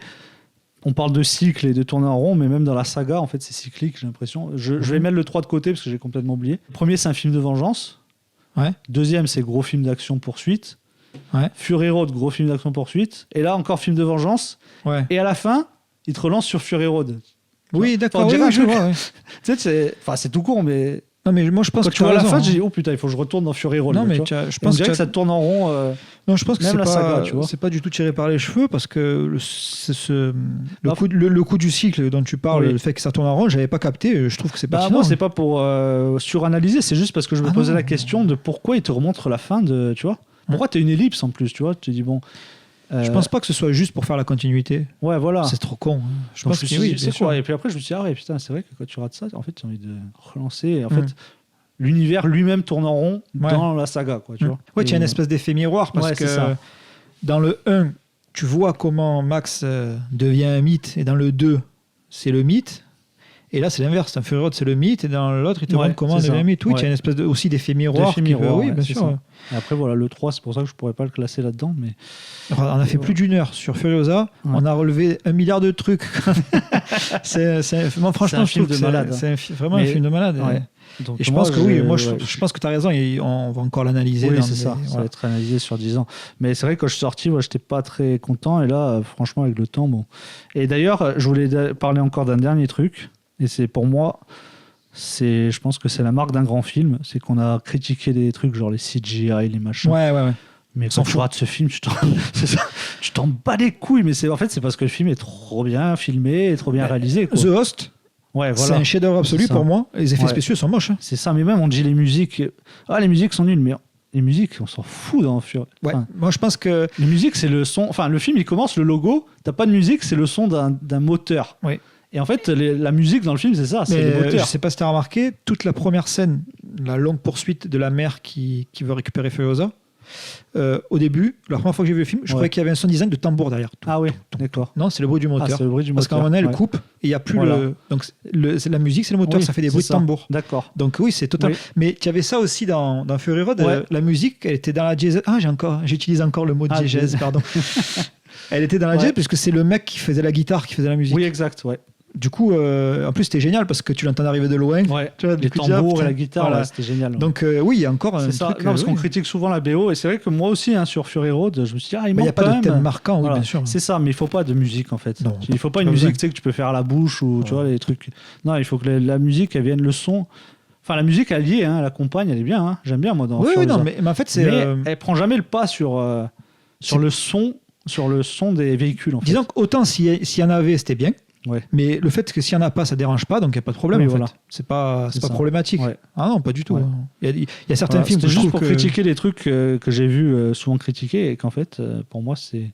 On parle de cycle et de tourner en rond, mais même dans la saga, en fait, c'est cyclique, j'ai l'impression. Je vais mettre le 3 de côté parce que j'ai complètement oublié. Le premier, c'est un film de vengeance. Deuxième, c'est gros film d'action-poursuite. Fury Road, gros film d'action-poursuite. Et là, encore film de vengeance. Et à la fin, il te relance sur Fury Road. Oui, d'accord. Je vois. Tu sais, c'est tout court, mais... Non, mais moi, je pense que tu vois à la fin, j'ai dit, oh putain, il faut que je retourne dans Fury Road. Non, mais je pense que ça tourne en rond. Non, je pense que même la saga, tu vois. C'est pas du tout tiré par les cheveux parce que le coup du cycle dont tu parles, le fait que ça tourne en rond, j'avais pas capté. Je trouve que c'est pas. Moi, c'est pas pour suranalyser, c'est juste parce que je me posais la question de pourquoi il te remontre la fin de, tu vois. Pourquoi t'as une ellipse en plus, tu vois. Tu te dis bon. Je pense pas que ce soit juste pour faire la continuité. Ouais, voilà. C'est trop con. Je pense que oui, c'est sûr. Et puis après, je me suis dit, putain, c'est vrai que quand tu rates ça, en fait, tu as envie de relancer. En fait, l'univers lui-même tourne en rond dans la saga, quoi, tu vois. Ouais, tu as une espèce d'effet miroir parce que dans le 1, tu vois comment Max devient un mythe et dans le 2, c'est le mythe. Et là, c'est l'inverse. Dans Fury Road, c'est le mythe et dans l'autre, il te montre comment devient un mythe. Oui, tu as une espèce aussi d'effet miroir. Oui, bien sûr. Et après, voilà, le 3, c'est pour ça que je pourrais pas le classer là-dedans. Mais... On a fait plus d'une heure sur Furiosa. On a relevé 1 milliard de trucs. Franchement, c'est un film de malade. C'est vraiment un film de malade. Donc, et je pense que je pense que tu as raison, et on va encore l'analyser. Oui, c'est ça. Ça va être analysé sur 10 ans. Mais c'est vrai que quand je suis sorti, j'étais pas très content. Et là, franchement, avec le temps, bon. Et d'ailleurs, je voulais parler encore d'un dernier truc. Et c'est pour moi, je pense que c'est la marque d'un grand film. C'est qu'on a critiqué des trucs genre les CGI, les machins. Ouais. Mais quand tu rates ce film, tu t'en bats les couilles. Mais en fait, c'est parce que le film est trop bien filmé et trop bien réalisé. Quoi. The Host, ouais, voilà. C'est un chef-d'œuvre absolu pour moi. Les effets spéciaux sont moches. Hein. C'est ça, mais même on dit les musiques. Ah, les musiques sont nulles, mais les musiques, on s'en fout dans le film. Ouais. Moi, je pense que. Les musiques, c'est le son. Enfin, le film, il commence, le logo, t'as pas de musique, c'est le son d'un moteur. Oui. Et en fait, la musique dans le film, c'est ça, c'est le moteur. Je sais pas si t'as remarqué, toute la première scène, la longue poursuite de la mère qui veut récupérer Furiosa. Au début, la première fois que j'ai vu le film, je croyais qu'il y avait un son design de tambour derrière. Ah oui, d'accord. Non, c'est le bruit du moteur. C'est le bruit du Parce qu'à un moment donné, elle coupe et il n'y a plus le. Donc la musique, c'est le moteur, ça fait des bruits de tambour. D'accord. Donc oui, c'est total. Oui. Mais tu avais ça aussi dans Fury Road. La musique, elle était dans la jazz. Ah, j'utilise encore le mot jazz, pardon. Elle était dans la jazz puisque c'est le mec qui faisait la guitare qui faisait la musique. Oui, exact, ouais. Du coup, en plus, c'était génial parce que tu l'entends arriver de loin. Ouais. Tu vois, les tambours et la guitare, c'était génial. Donc, oui, il y a encore un truc. Non, parce qu'on critique souvent la BO, et c'est vrai que moi aussi, sur Fury Road, je me suis dit, il n'y a pas de thème marquant, oui, bien sûr. C'est ça, mais il ne faut pas de musique, en fait. Non, il ne faut pas une musique que tu peux faire à la bouche ou tu vois, les trucs. Non, il faut que la musique, elle vienne le son. Enfin, la musique, elle y est, elle accompagne, elle est bien. Hein. J'aime bien, moi, dans Fury Road. Oui, non, mais en fait, c'est. Mais elle prend jamais le pas sur le son des véhicules, en fait. Disons qu'autant s'il y en avait, c'était bien. Ouais. Mais le fait que s'il n'y en a pas, ça ne dérange pas, donc il n'y a pas de problème. Oui, en fait. C'est pas problématique. Ouais. Ah non, pas du tout. Ouais. Il y a certains films que je trouve pour critiquer les trucs que j'ai vus souvent critiqués et qu'en fait, pour moi, c'est.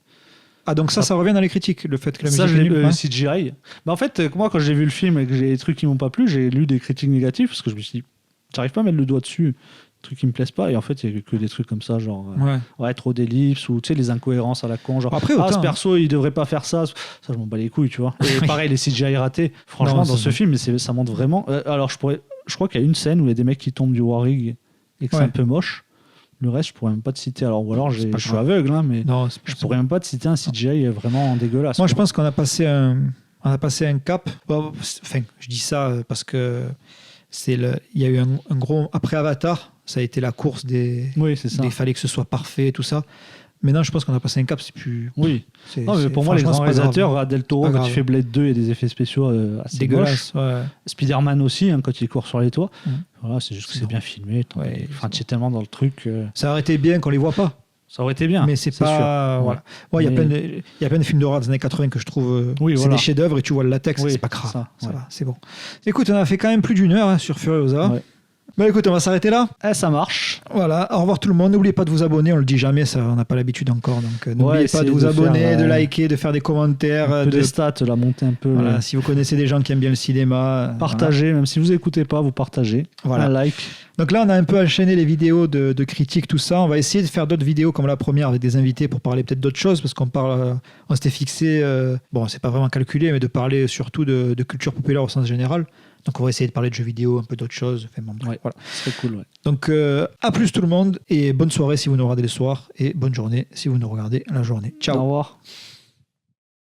Ah, donc ça revient dans les critiques, le fait que la musique. Ça, je l'ai lu CGI. Bah, en fait, moi, quand j'ai vu le film et que j'ai des trucs qui ne m'ont pas plu, j'ai lu des critiques négatives parce que je me suis dit, j'arrive pas à mettre le doigt dessus. Trucs qui me plaisent pas, et en fait il y a que des trucs comme ça, genre trop d'ellipses ou tu sais, les incohérences à la con, genre après, ce perso il devrait pas faire ça je m'en bats les couilles, tu vois. Et pareil, les CGI ratés, franchement, dans ce film, ça montre vraiment. Alors je crois qu'il y a une scène où il y a des mecs qui tombent du Warrig et que c'est un peu moche. Le reste, je pourrais même pas te citer. Alors, ou alors je suis aveugle, hein, mais je pourrais même pas te citer un CGI vraiment dégueulasse. Moi, je pense qu'on a passé un cap. Enfin, je dis ça parce que il y a eu un gros après Avatar. Ça a été la course il fallait que ce soit parfait et tout ça. Maintenant, je pense qu'on a passé un cap, c'est plus. Oui. Non, mais pour moi, les grands réalisateurs, Del Toro, quand il fait Blade 2, il y a des effets spéciaux assez dégueulasses. Ouais. Spider-Man aussi, quand il court sur les toits. Voilà, c'est juste que c'est bien filmé. Tu es tellement dans le truc. Ça aurait été bien qu'on les voit pas. Ça aurait été bien. Mais c'est pas. Voilà. Il y a plein de films d'horreur des années 80 que je trouve. C'est des chefs-d'œuvre et tu vois le latex, c'est pas grave. Ça va, c'est bon. Écoute, on a fait quand même plus d'une heure sur Furiosa. Ouais. Bah écoute, on va s'arrêter là. Ça marche. Voilà, au revoir tout le monde. N'oubliez pas de vous abonner, on le dit jamais, ça, on n'a pas l'habitude encore. Donc n'oubliez pas de vous abonner, de liker, de faire des commentaires. Des stats, la monter un peu. Voilà, si vous connaissez des gens qui aiment bien le cinéma. Partagez, même si vous n'écoutez pas, vous partagez. Voilà. Un like. Donc là, on a un peu enchaîné les vidéos de critiques, tout ça. On va essayer de faire d'autres vidéos comme la première avec des invités pour parler peut-être d'autres choses, parce on s'était fixé, c'est pas vraiment calculé, mais de parler surtout de culture populaire au sens général. Donc on va essayer de parler de jeux vidéo, un peu d'autres choses. Enfin, voilà. C'est cool. Ouais. Donc à plus tout le monde, et bonne soirée si vous nous regardez le soir, et bonne journée si vous nous regardez la journée. Ciao. Au revoir.